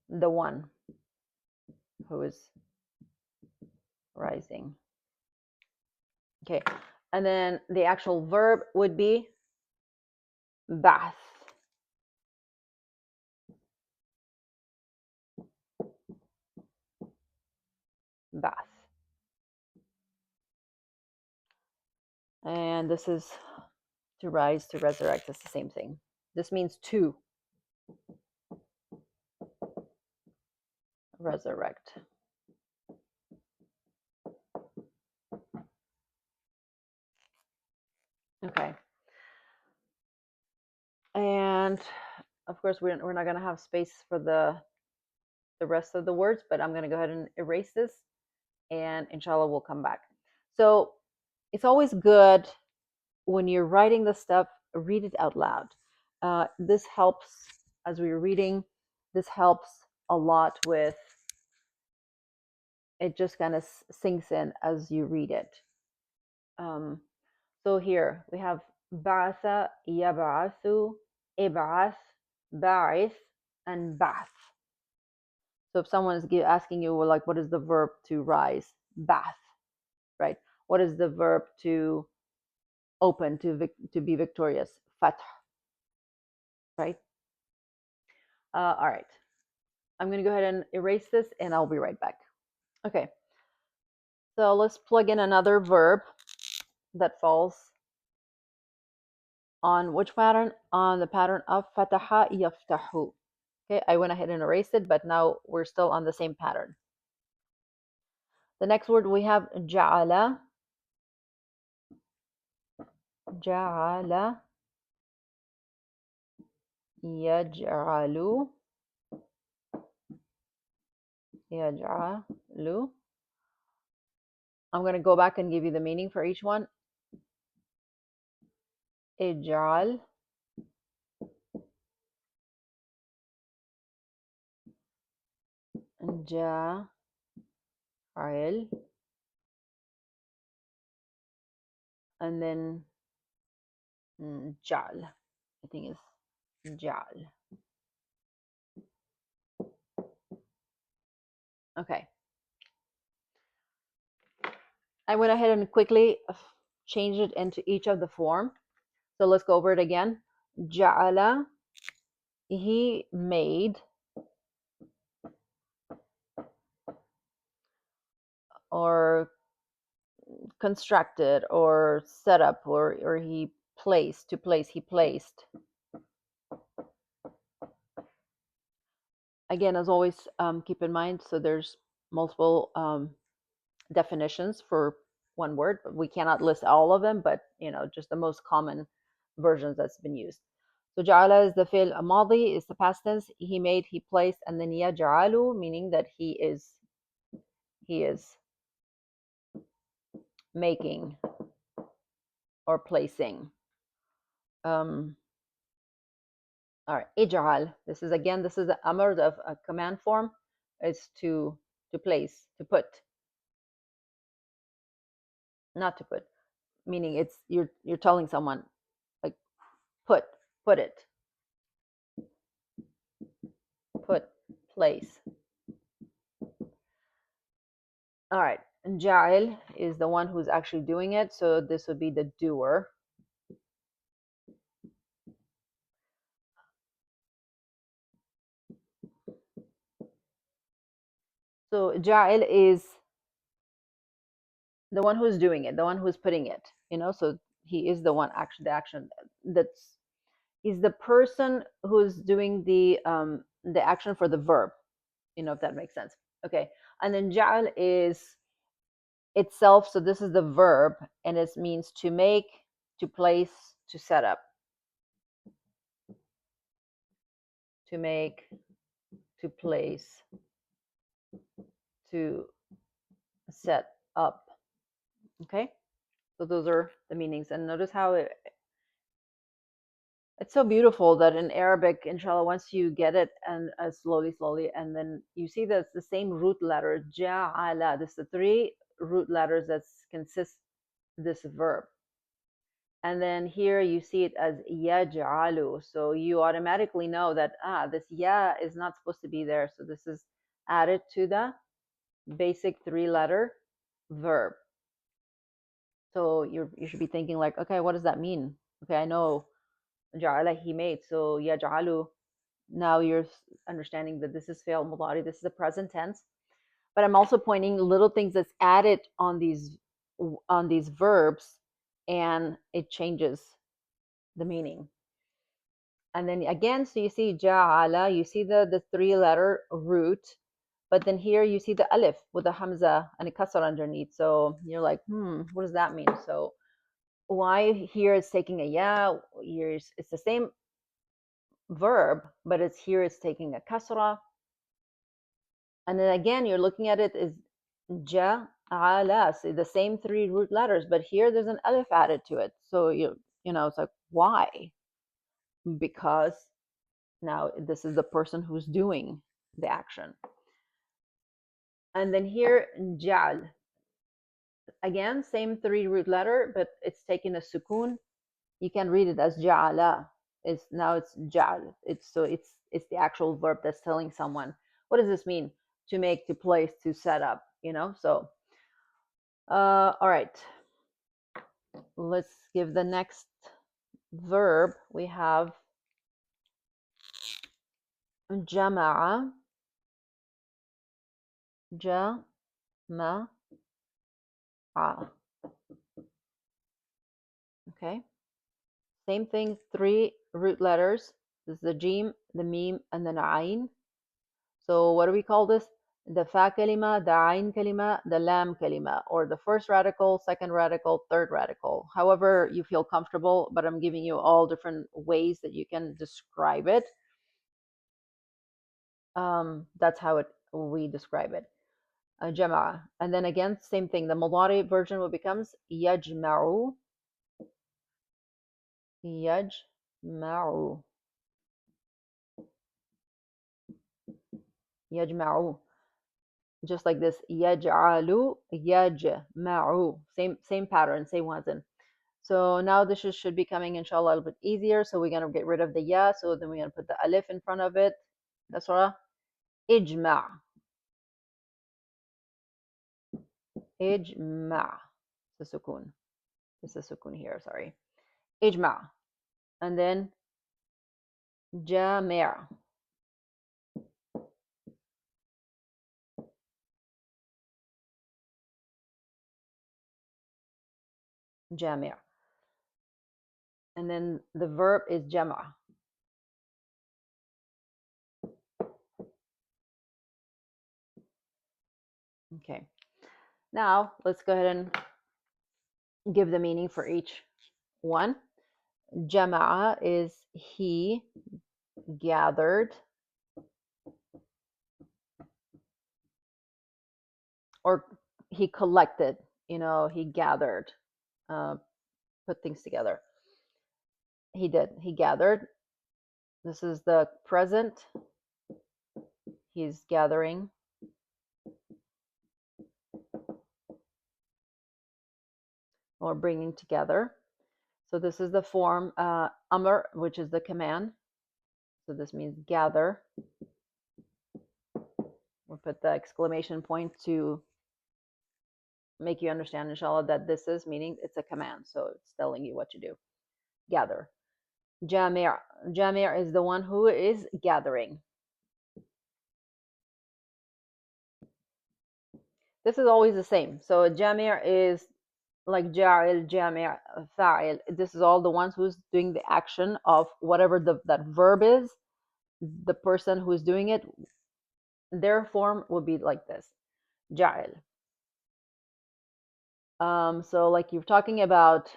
The one who is rising. Okay, and then the actual verb would be ba'th. Ba'th. And this is to rise, to resurrect. It's the same thing. This means to resurrect. Okay. And of course, we're not going to have space for the rest of the words, but I'm going to go ahead and erase this, and inshallah we'll come back. So it's always good when you're writing the stuff, read it out loud. This helps as we're reading. This helps a lot with it, just kind of sinks in as you read it. So here we have ba'atha, yab'athu, ib'ath, ba'ith, and ba'th. So if someone is asking you, well, like, what is the verb to rise? Ba'th, right? What is the verb to open, to be victorious? Fath, right? All right. I'm going to go ahead and erase this, and I'll be right back. Okay. So let's plug in another verb that falls on which pattern? On the pattern of fataha yaftahu. Okay, I went ahead and erased it, but now we're still on the same pattern. The next word we have ja'ala. Ja'ala. Yaj'alu. Yaj'alu. I'm going to go back and give you the meaning for each one. Ij'al. Ja'al. And then ja'al. I think it's ja'al. Okay. I went ahead and quickly changed it into each of the form. So let's go over it again. Ja'ala, he made, or constructed, or set up, or he placed, to place, he placed. Again, as always, keep in mind, so there's multiple definitions for one word. We cannot list all of them, but just the most common versions that's been used. So ja'ala is the fi'l madi, is the past tense. He made, he placed, and then yaj'alu, meaning that he is making or placing. All right, ij'al. This is the amr of a command form. It's to place, to put, not to put, meaning it's you're telling someone like put, put it, put, place. All right, and ja'il is the one who's actually doing it, so this would be the doer. So ja'il is the one who's doing it, the one who's putting it. So he is the one actually the action that's he's the person who's doing the action for the verb. If that makes sense. Okay, and then ja'al is itself. So this is the verb, and it means to make, to place, to set up, to make, to place, to set up. Okay, so those are the meanings, and notice how it's so beautiful that in Arabic, inshallah, once you get it, and slowly, and then you see that it's the same root letter, ja'ala. This is the three root letters that consist this verb. And then here you see it as yaj'alu. So you automatically know that this ya is not supposed to be there. So this is added to the basic three-letter verb. So you should be thinking like, okay, what does that mean? Okay, I know ja'ala, he made. So yaj'alu, now you're understanding that this is fi'l mudari, this is the present tense. But I'm also pointing little things that's added on these verbs, and it changes the meaning. And then again, so you see ja'ala, you see the three-letter root, but then here you see the alif with the hamza and a kasra underneath. So you're like, what does that mean? So why here it's taking a ya? Here it's the same verb, but it's taking a kasra. And then again, you're looking at it as ja'ala, so the same three root letters, but here there's an alif added to it. So it's like, why? Because now this is the person who's doing the action. And then here, ja'al. Again, same three root letter, but it's taking a sukun. You can read it as ja'ala. It's ja'al. It's the actual verb that's telling someone. What does this mean? To make, to place, to set up, So all right. Let's give the next verb. We have jama'a. Jama'a. Okay. Same thing, three root letters. This is the jim, the mim, and the ayn. So what do we call this? The fa kalima, the ayn kalima, the lam kalima, or the first radical, second radical, third radical. However you feel comfortable, but I'm giving you all different ways that you can describe it. That's how we describe it. Jama'a. And then again, same thing. The mudari version will becomes yajma'u. Yajma'u. Yajma'u. Just like this, yaj'alu, yajma'u. Same pattern, same wazn. So now this should be coming, inshallah, a little bit easier. So we're going to get rid of the ya. So then we're going to put the alif in front of it. That's right. Ijma'. Ijma. It's a sukun. It's a sukun here, sorry. Ijma. And then jami'. Jami'. And then the verb is jama'. Okay. Now let's go ahead and give the meaning for each one. Jama'a is he gathered or he collected, he gathered, uh, put things together. He did. He gathered. This is the present. He's gathering. Or bringing together. So this is the form amr, which is the command. So this means gather. We'll put the exclamation point to make you understand, inshallah, that this is meaning it's a command. So it's telling you what to do. Gather. Jami'. Jami' is the one who is gathering. This is always the same. So a jami' is like ja'il, jami', fa'il. This is all the ones who's doing the action of whatever that verb is. The person who's doing it, their form will be like this. Ja'il. So like you're talking about,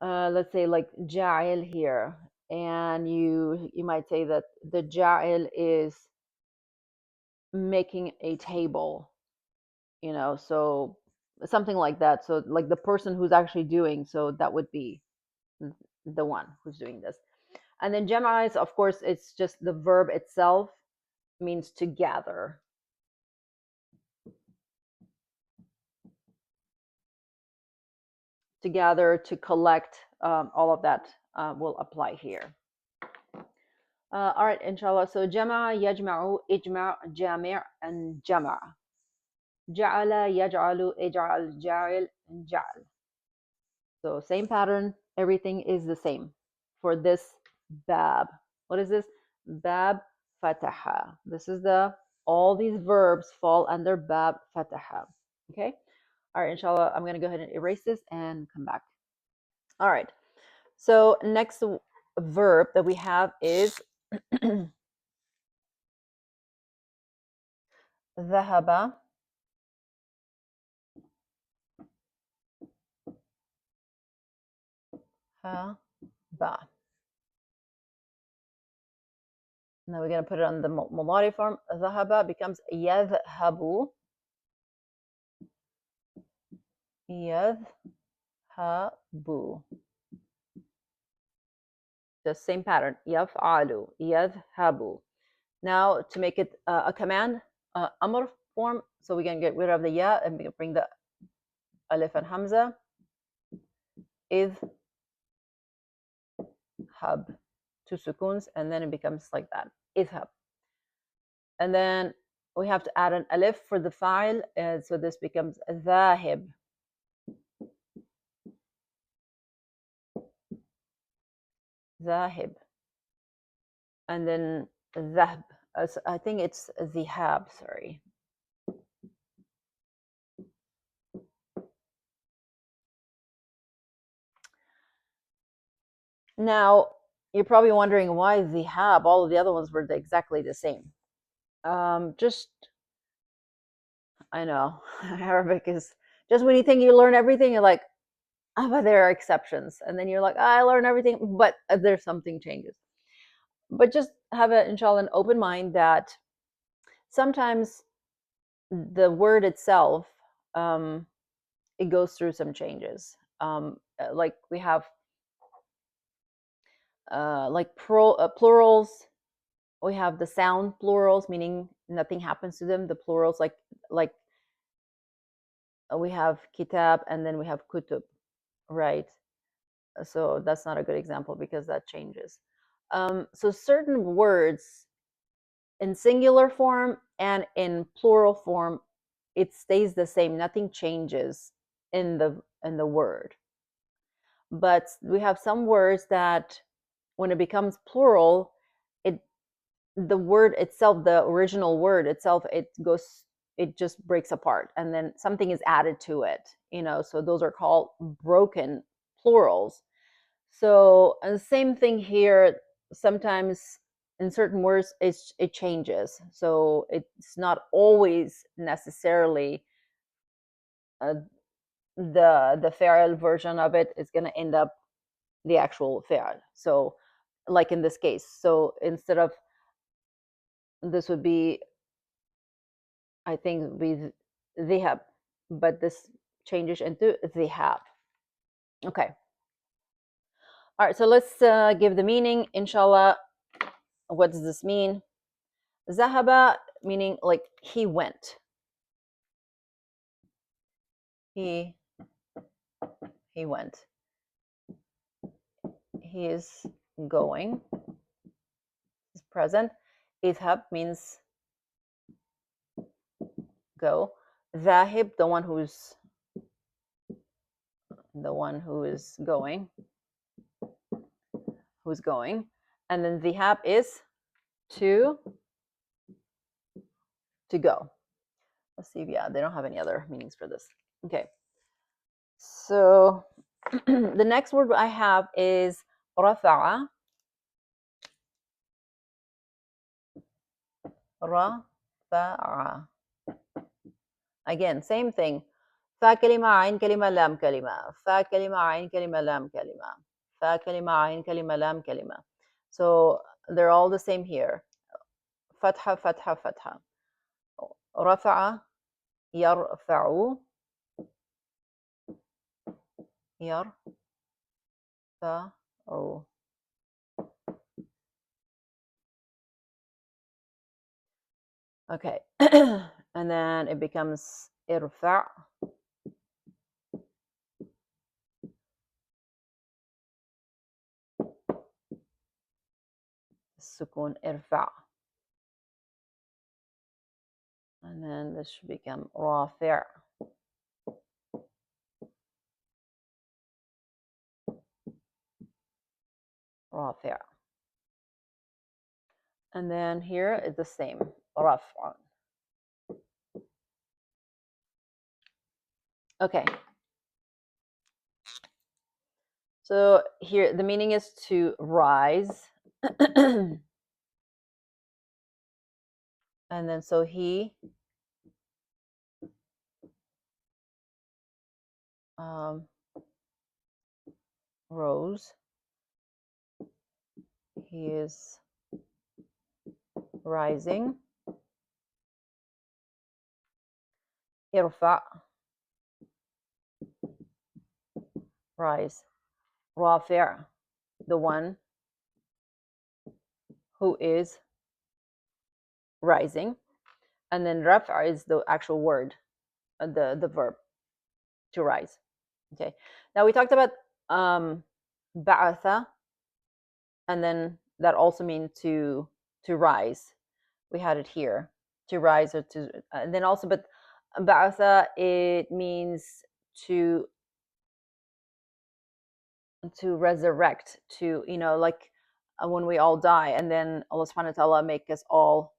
let's say like ja'il here, and you might say that the ja'il is making a table, so something like that. So like the person who's actually doing, so that would be the one who's doing this. And then jama is, of course, it's just the verb itself means to gather. To gather, to collect, all of that will apply here. All right, inshallah. So jama, yajma'u, ijma', jami', and jama'. Ja'ala, yaj'alu, ij'al, ja'il, and ja'al. So same pattern. Everything is the same for this bab. What is this? Bab fataha. This is all these verbs fall under bab fataha. Okay. All right, inshallah, I'm going to go ahead and erase this and come back. All right. So next verb that we have is ذهب. Ba. Now we're going to put it on the mudari form. ذهب becomes يذهب. يذهب. The same pattern. يفعل. يذهب. Now to make it a command, amr form, so we can get rid of the ya and bring the alif and hamza. Idhab. Two sukuns, and then it becomes like that. Idhab. And then we have to add an alif for the fa'il, so this becomes dhahib. Dhahib. And then dhahb. I think it's dhihab, sorry. Now, you're probably wondering why dhihab, all of the other ones were exactly the same. I know, Arabic is just when you think you learn everything, you're like, but there are exceptions. And then you're like, I learn everything, but there's something changes. But just have inshallah, an open mind that sometimes the word itself, it goes through some changes. Like we have like plurals. We have the sound plurals, meaning nothing happens to them. The plurals, like we have kitab and then we have kutub, right? So that's not a good example because that changes. So certain words in singular form and in plural form, it stays the same. Nothing changes in the word. But we have some words that when it becomes plural, it the word itself, the original word itself, it just breaks apart, and then something is added to it. So those are called broken plurals. So, and the same thing here. Sometimes in certain words, it changes. So it's not always necessarily uh, the fa'al version of it is going to end up the actual fa'al. So, like in this case, so instead of this would be, I think, would be dhihab, but this changes into dhihab. Okay. All right. So let's give the meaning. Inshallah, what does this mean? Zahaba meaning like he went. He he went. He is going. Is present. Idhab means go. Zahib, the one who is going, who's going. And then dhihab is to go. Let's see. Yeah, they don't have any other meanings for this. Okay. So the next word I have is rafa'a. Rafa'a. Again, same thing. Fa kalima, ain kalima, lam kalima. Fa kalima, ain kalima, lam kalima. Fa kalima, ain kalima, lam kalima. So they're all the same here. Fatha, fatha, fatha. Rafa'a, yarfa'u, yarfa'u. Okay. And then it becomes irfa'. Sukun irfa'. And then this should become rafi'. Rafi'. And then here it's the same. Raf'an. Okay. So here the meaning is to rise. And then so he rose. He is rising. Irfa', rise. Rafi', the one who is rising. And then raf' is the actual word, the verb to rise. Okay. Now we talked about ba'atha, and then that also means to rise. We had it here, to rise or to, and then also, but ba'atha, it means to resurrect, to, like when we all die and then Allah subhanahu wa ta'ala make us all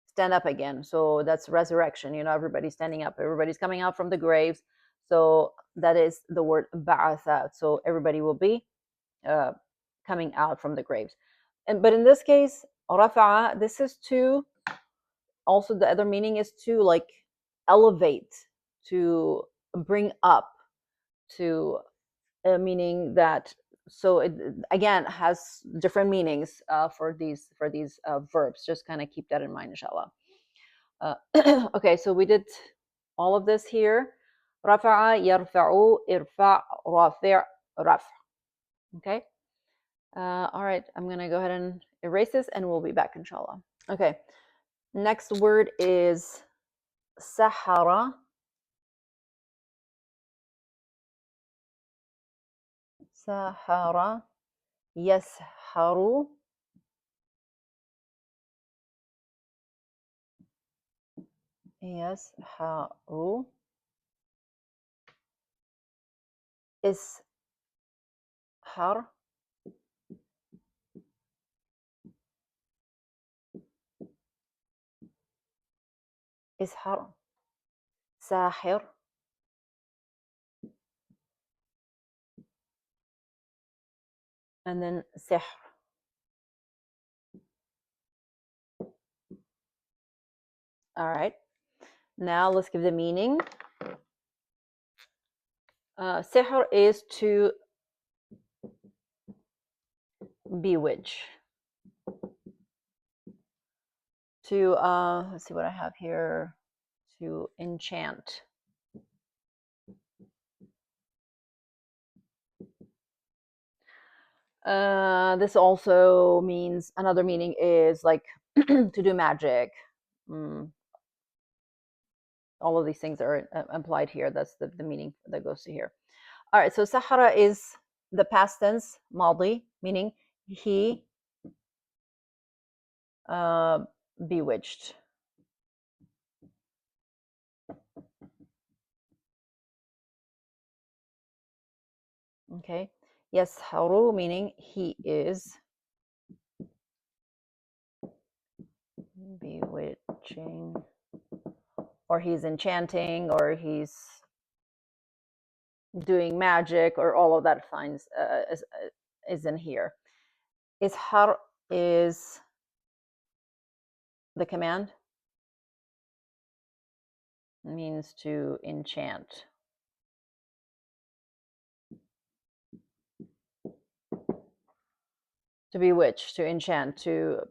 stand up again. So that's resurrection, everybody's standing up, everybody's coming out from the graves. So that is the word ba'atha. So everybody will be coming out from the graves. But in this case, rafa'a, this is to, also the other meaning is to like elevate, to bring up, to meaning that, so it again has different meanings for these verbs. Just kind of keep that in mind, inshallah. Okay, so we did all of this here. Rafa'a, yarfa'u, irfa', rafi', raf'. Okay. All right, I'm gonna go ahead and erase this and we'll be back, inshallah. Okay, next word is sahara. Sahara, yasharu, يسحر إسحر إسحر ساحر and then sihr. All right. Now let's give the meaning. Sihr is to bewitch. To let's see what I have here. To enchant. This also means another meaning is like to do magic. Mm, all of these things are implied here. That's the meaning that goes to here. All right, so Sahara is the past tense, madi, meaning he bewitched. Okay. Yes, haru, meaning he is bewitching, or he's enchanting, or he's doing magic, or all of that finds is in here. Ishar is the command, means to enchant. To bewitch, to enchant, to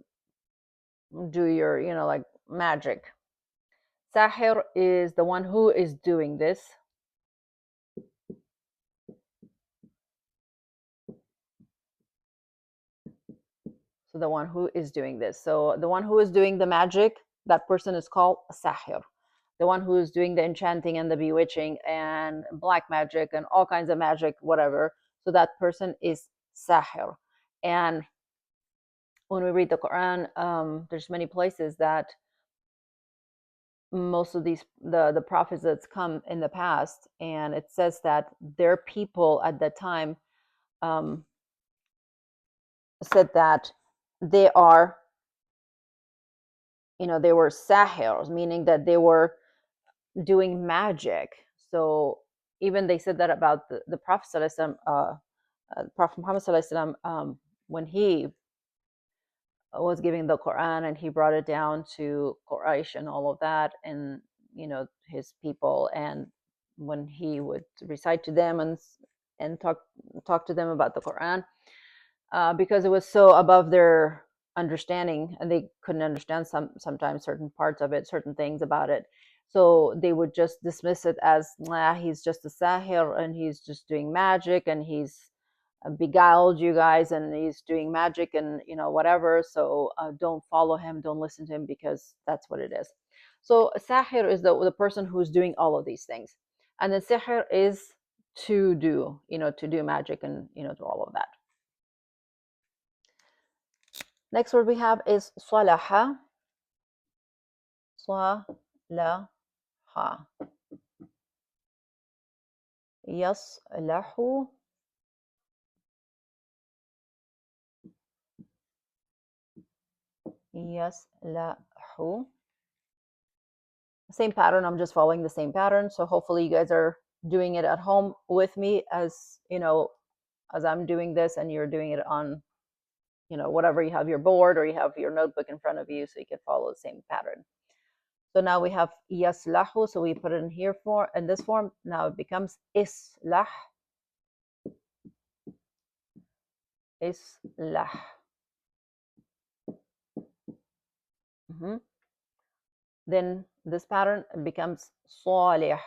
do your, like magic. Sahir is the one who is doing this. So the one who is doing this. So the one who is doing the magic, that person is called Sahir. The one who is doing the enchanting and the bewitching and black magic and all kinds of magic, whatever. So that person is Sahir. And when we read the Quran, there's many places that most of these the prophets that's come in the past, and it says that their people at that time said that they are, they were sahirs, meaning that they were doing magic. So even they said that about the Prophet Prophet Muhammad when he was giving the Quran and he brought it down to Quraysh and all of that, and his people, and when he would recite to them and talk to them about the Quran, because it was so above their understanding and they couldn't understand sometimes certain parts of it, certain things about it. So they would just dismiss it as, he's just a sahir and he's just doing magic and he's beguiled you guys and he's doing magic and whatever. So don't follow him, don't listen to him, because that's what it is. So sahir is the person who's doing all of these things, and then sihr is to do magic and do all of that. Next word we have is صلح. صلح. يصلح. يصلح. Same pattern. I'm just following the same pattern. So hopefully you guys are doing it at home with me as I'm doing this, and you're doing it on whatever you have, your board or you have your notebook in front of you, so you can follow the same pattern. So now we have yaslahu, so we put it in this form. Now it becomes islah. Islah. Then this pattern becomes salih.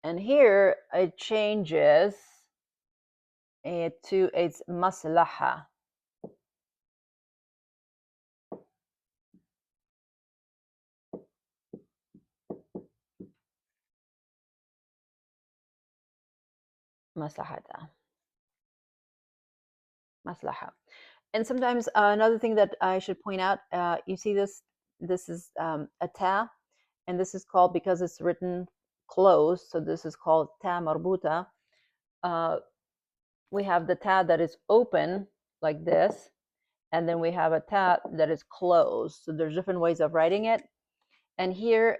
And here it changes to its maslaha. Maslahata. Maslaha. And sometimes another thing that I should point out, you see this, this is a ta, and this is called, because it's written closed, so this is called ta marbuta. Uh, we have the ta that is open like this, and then we have a ta that is closed. So there's different ways of writing it. And here,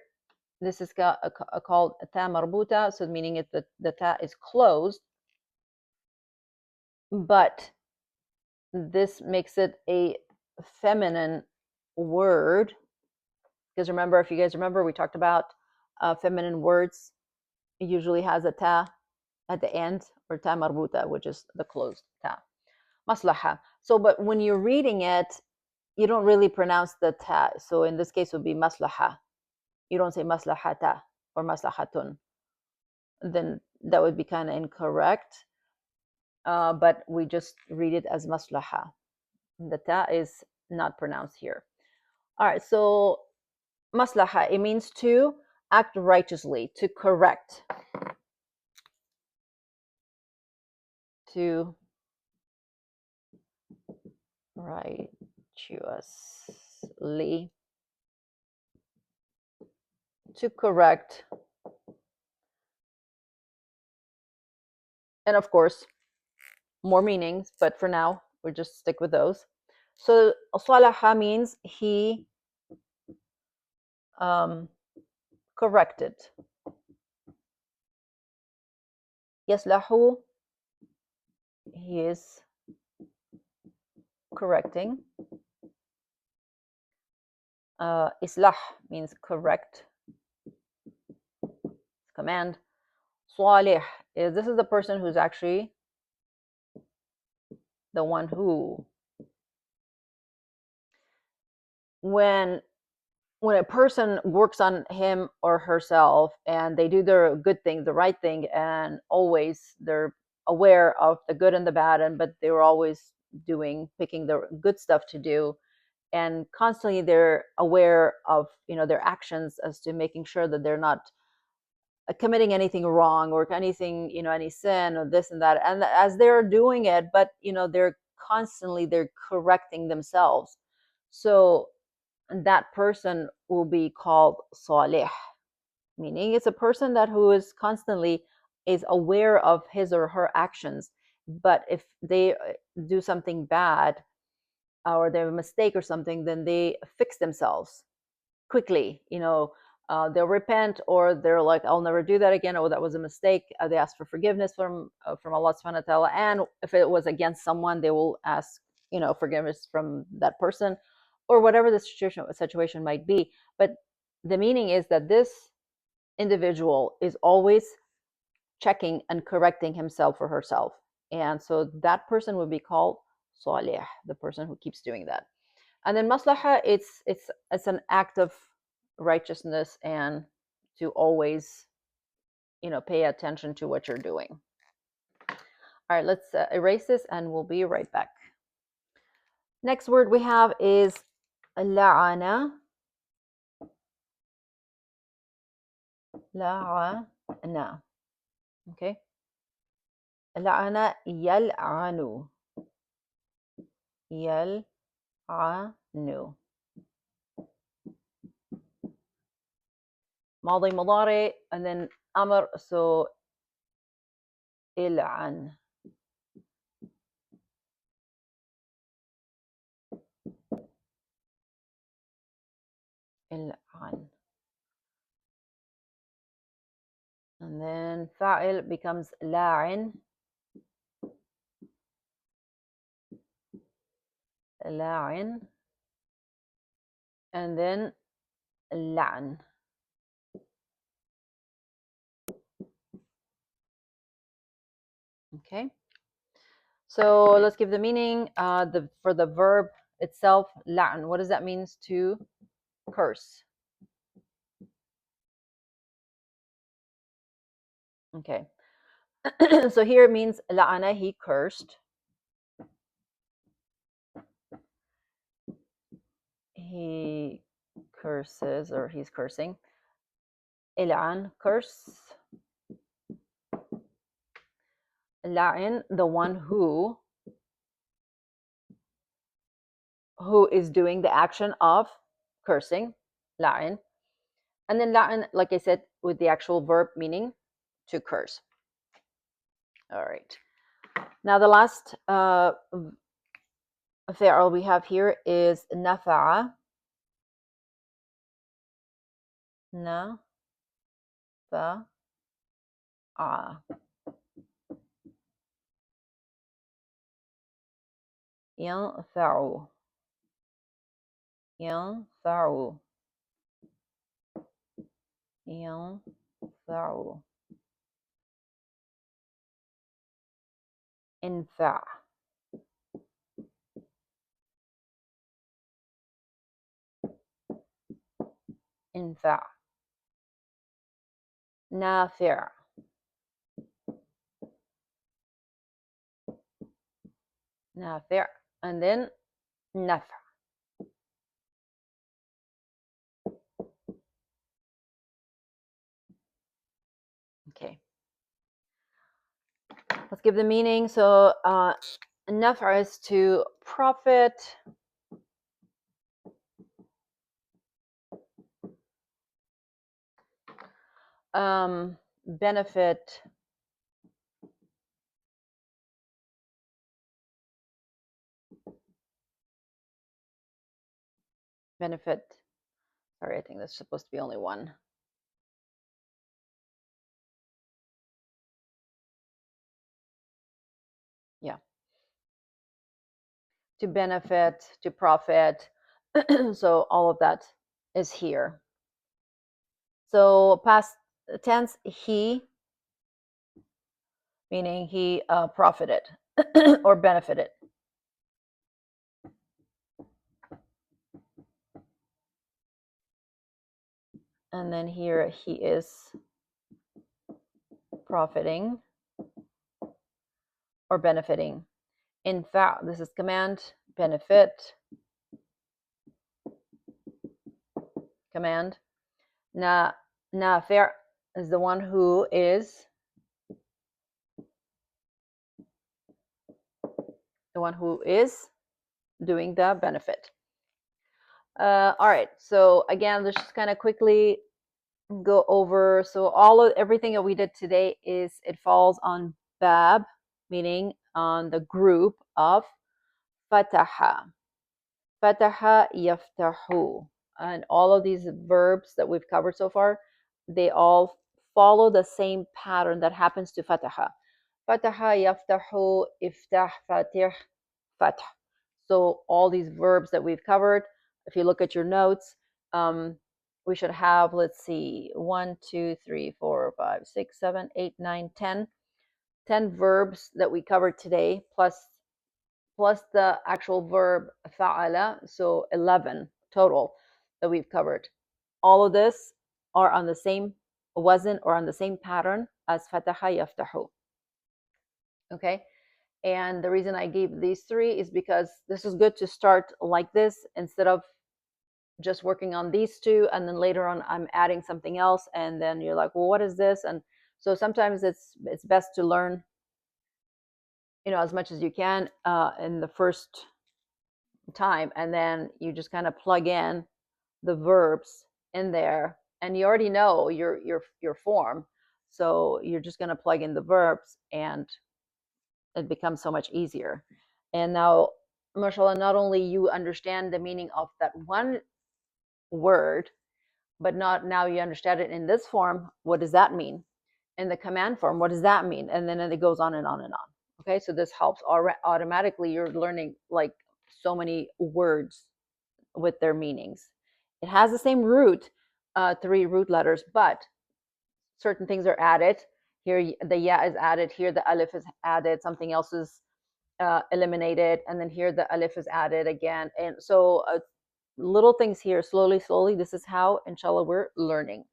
this is called a ta marbuta, so meaning it the ta is closed, but this makes it a feminine word. Because remember, if you guys remember, we talked about feminine words. It usually has a ta at the end, or ta marbuta, which is the closed ta. Maslaha. So, but when you're reading it, you don't really pronounce the ta. So in this case, it would be maslaha. You don't say maslahata or maslahatun. Then that would be kind of incorrect. But we just read it as maslaha. The ta is not pronounced here. All right, so maslaha, it means to act righteously, to correct, to righteously, to correct. And of course, more meanings, but for now, we'll just stick with those. So, salaha means he corrected. Yaslahu, he is correcting. Islah means correct. Command. Salih is, this is the person who's actually the one who, when a person works on him or herself and they do the good thing, the right thing, and always they're aware of the good and the bad, and but they were always picking the good stuff to do, and constantly they're aware of, their actions, as to making sure that they're not committing anything wrong or anything, any sin or this and that, and as they're doing it, but they're correcting themselves. So that person will be called salih, meaning it's a person that who is constantly is aware of his or her actions, but if they do something bad, or they have a mistake or something, then they fix themselves quickly. They'll repent, or they're like, I'll never do that again, or that was a mistake. They ask for forgiveness from Allah subhanahu wa ta'ala. And if it was against someone, they will ask, forgiveness from that person, or whatever the situation might be. But the meaning is that this individual is always checking and correcting himself or herself. And so that person would be called salih, the person who keeps doing that. And then maslaha, it's an act of righteousness, and to always, pay attention to what you're doing. All right, let's erase this and we'll be right back. Next word we have is la'ana. La'ana. Okay. La'ana yal'anu. Yal'anu. ماضي مضارع, and then amr, so il'an. Il'an. And then fa'il becomes la'in. La'in. And then la'an. Okay. So let's give the meaning. For the verb itself, la'an. What does that mean? To curse. Okay. So here it means la'ana, he cursed. He curses, or he's cursing. Il'an, curse. La'in, the one who who is doing the action of cursing, la'in. And then la'in, like I said, with the actual verb meaning to curse. All right. Now the last fi'l we have here is nafa'a. Nafa'a. ينفع. ينفع. ينفع. انفع. انفع. نافع. نافع. And then نفع. Okay. Let's give the meaning. So naf'a is to profit, benefit, benefit. Sorry, I think that's supposed to be only one. Yeah. To benefit, to profit. So all of that is here. So past tense, he, meaning he profited or benefited. And then here he is profiting or benefiting. In fact, this is command, benefit, command. Nafi' is the one who is doing the benefit. All right. So again, let's just kind of quickly go over. So everything that we did today it falls on bab, meaning on the group of fataha. Fataha yaftahu. And all of these verbs that we've covered so far, they all follow the same pattern that happens to fataha. Fataha yaftahu, iftah, fatih, fatah. So all these verbs that we've covered, if you look at your notes, we should have, let's see, 1, 2, 3, 4, 5, 6, 7, 8, 9, 10. 10 verbs that we covered today, plus the actual verb fa'ala, so 11 total that we've covered. All of this are on the same wazn or on the same pattern as fataha yaftahu. Okay? And the reason I gave these three is because this is good to start like this instead of just working on these two and then later on I'm adding something else and then you're like, well, what is this? And so sometimes it's best to learn, as much as you can in the first time, and then you just kind of plug in the verbs in there and you already know your form, so you're just going to plug in the verbs and it becomes so much easier. And now, mashallah, not only you understand the meaning of that one word, but not now you understand it in this form. What does that mean? In the command form, what does that mean? And then it goes on and on and on. Okay, so this helps automatically. You're learning like so many words with their meanings. It has the same root, 3 root letters, but certain things are added. Here the ya is added, here the alif is added, something else is eliminated, and then here the alif is added again. And so little things here, slowly, this is how, inshallah, we're learning.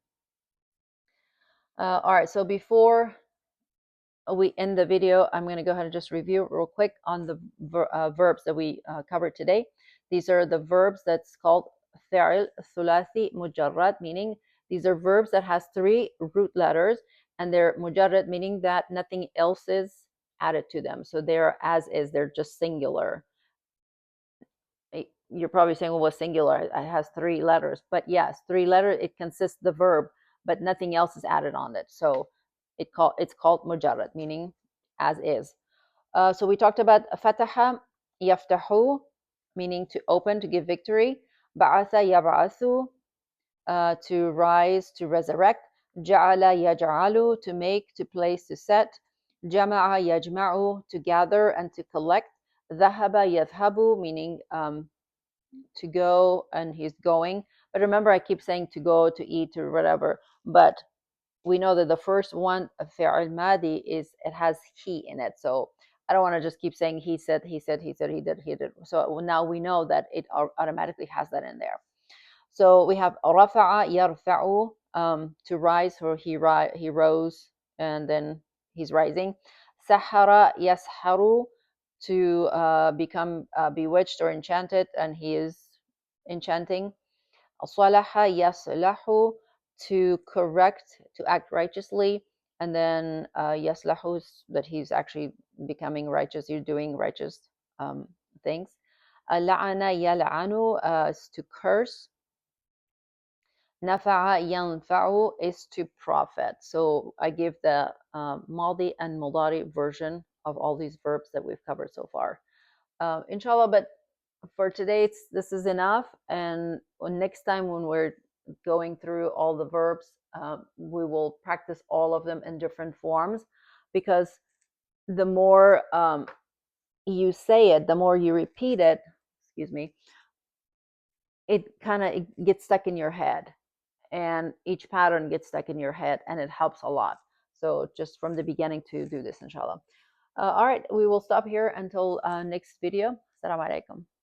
All right, so before we end the video, I'm going to go ahead and just review real quick on the verbs that we covered today. These are the verbs that's called fi'l thulathi mujarrad, meaning these are verbs that has 3 root letters, and they're mujarrad, meaning that nothing else is added to them. So they're as is, they're just singular. you're probably saying, well, what's singular? It has 3 letters. But yes, 3 letters, it consists the verb, but nothing else is added on it. So it's called mujarrad, meaning as is. So we talked about fataha, yaftahu, meaning to open, to give victory. Ba'atha, yab'athu, to rise, to resurrect. Ja'ala, yaj'alu, to make, to place, to set. Jama'a, yajma'u, to gather and to collect. Dhahaba, yadhhabu, meaning to go, and he's going. But remember, I keep saying to go, to eat, or whatever. But we know that the first one, fi'al madi, is it has he in it. So I don't want to just keep saying he said, he said, he said, he did, he did. So now we know that it automatically has that in there. So we have rafa'a, yarfa'u, to rise, or he rose, and then he's rising. Sahara, yasharu, to become bewitched or enchanted, and he is enchanting. Salaha, yaslahu, to correct, to act righteously. And then yaslahu, that he's actually becoming righteous, you're doing righteous things. La'ana, yal'anu, is to curse. Nafa'a, yanfa'u, is to profit. So I give the Madi and Mudari version of all these verbs that we've covered so far. Inshallah, but for today, this is enough. And next time when we're going through all the verbs, we will practice all of them in different forms, because the more you say it, the more you repeat it, excuse me, it kind of gets stuck in your head, and each pattern gets stuck in your head, and it helps a lot. So just from the beginning to do this, inshallah. All right, we will stop here until next video. Assalamu alaikum.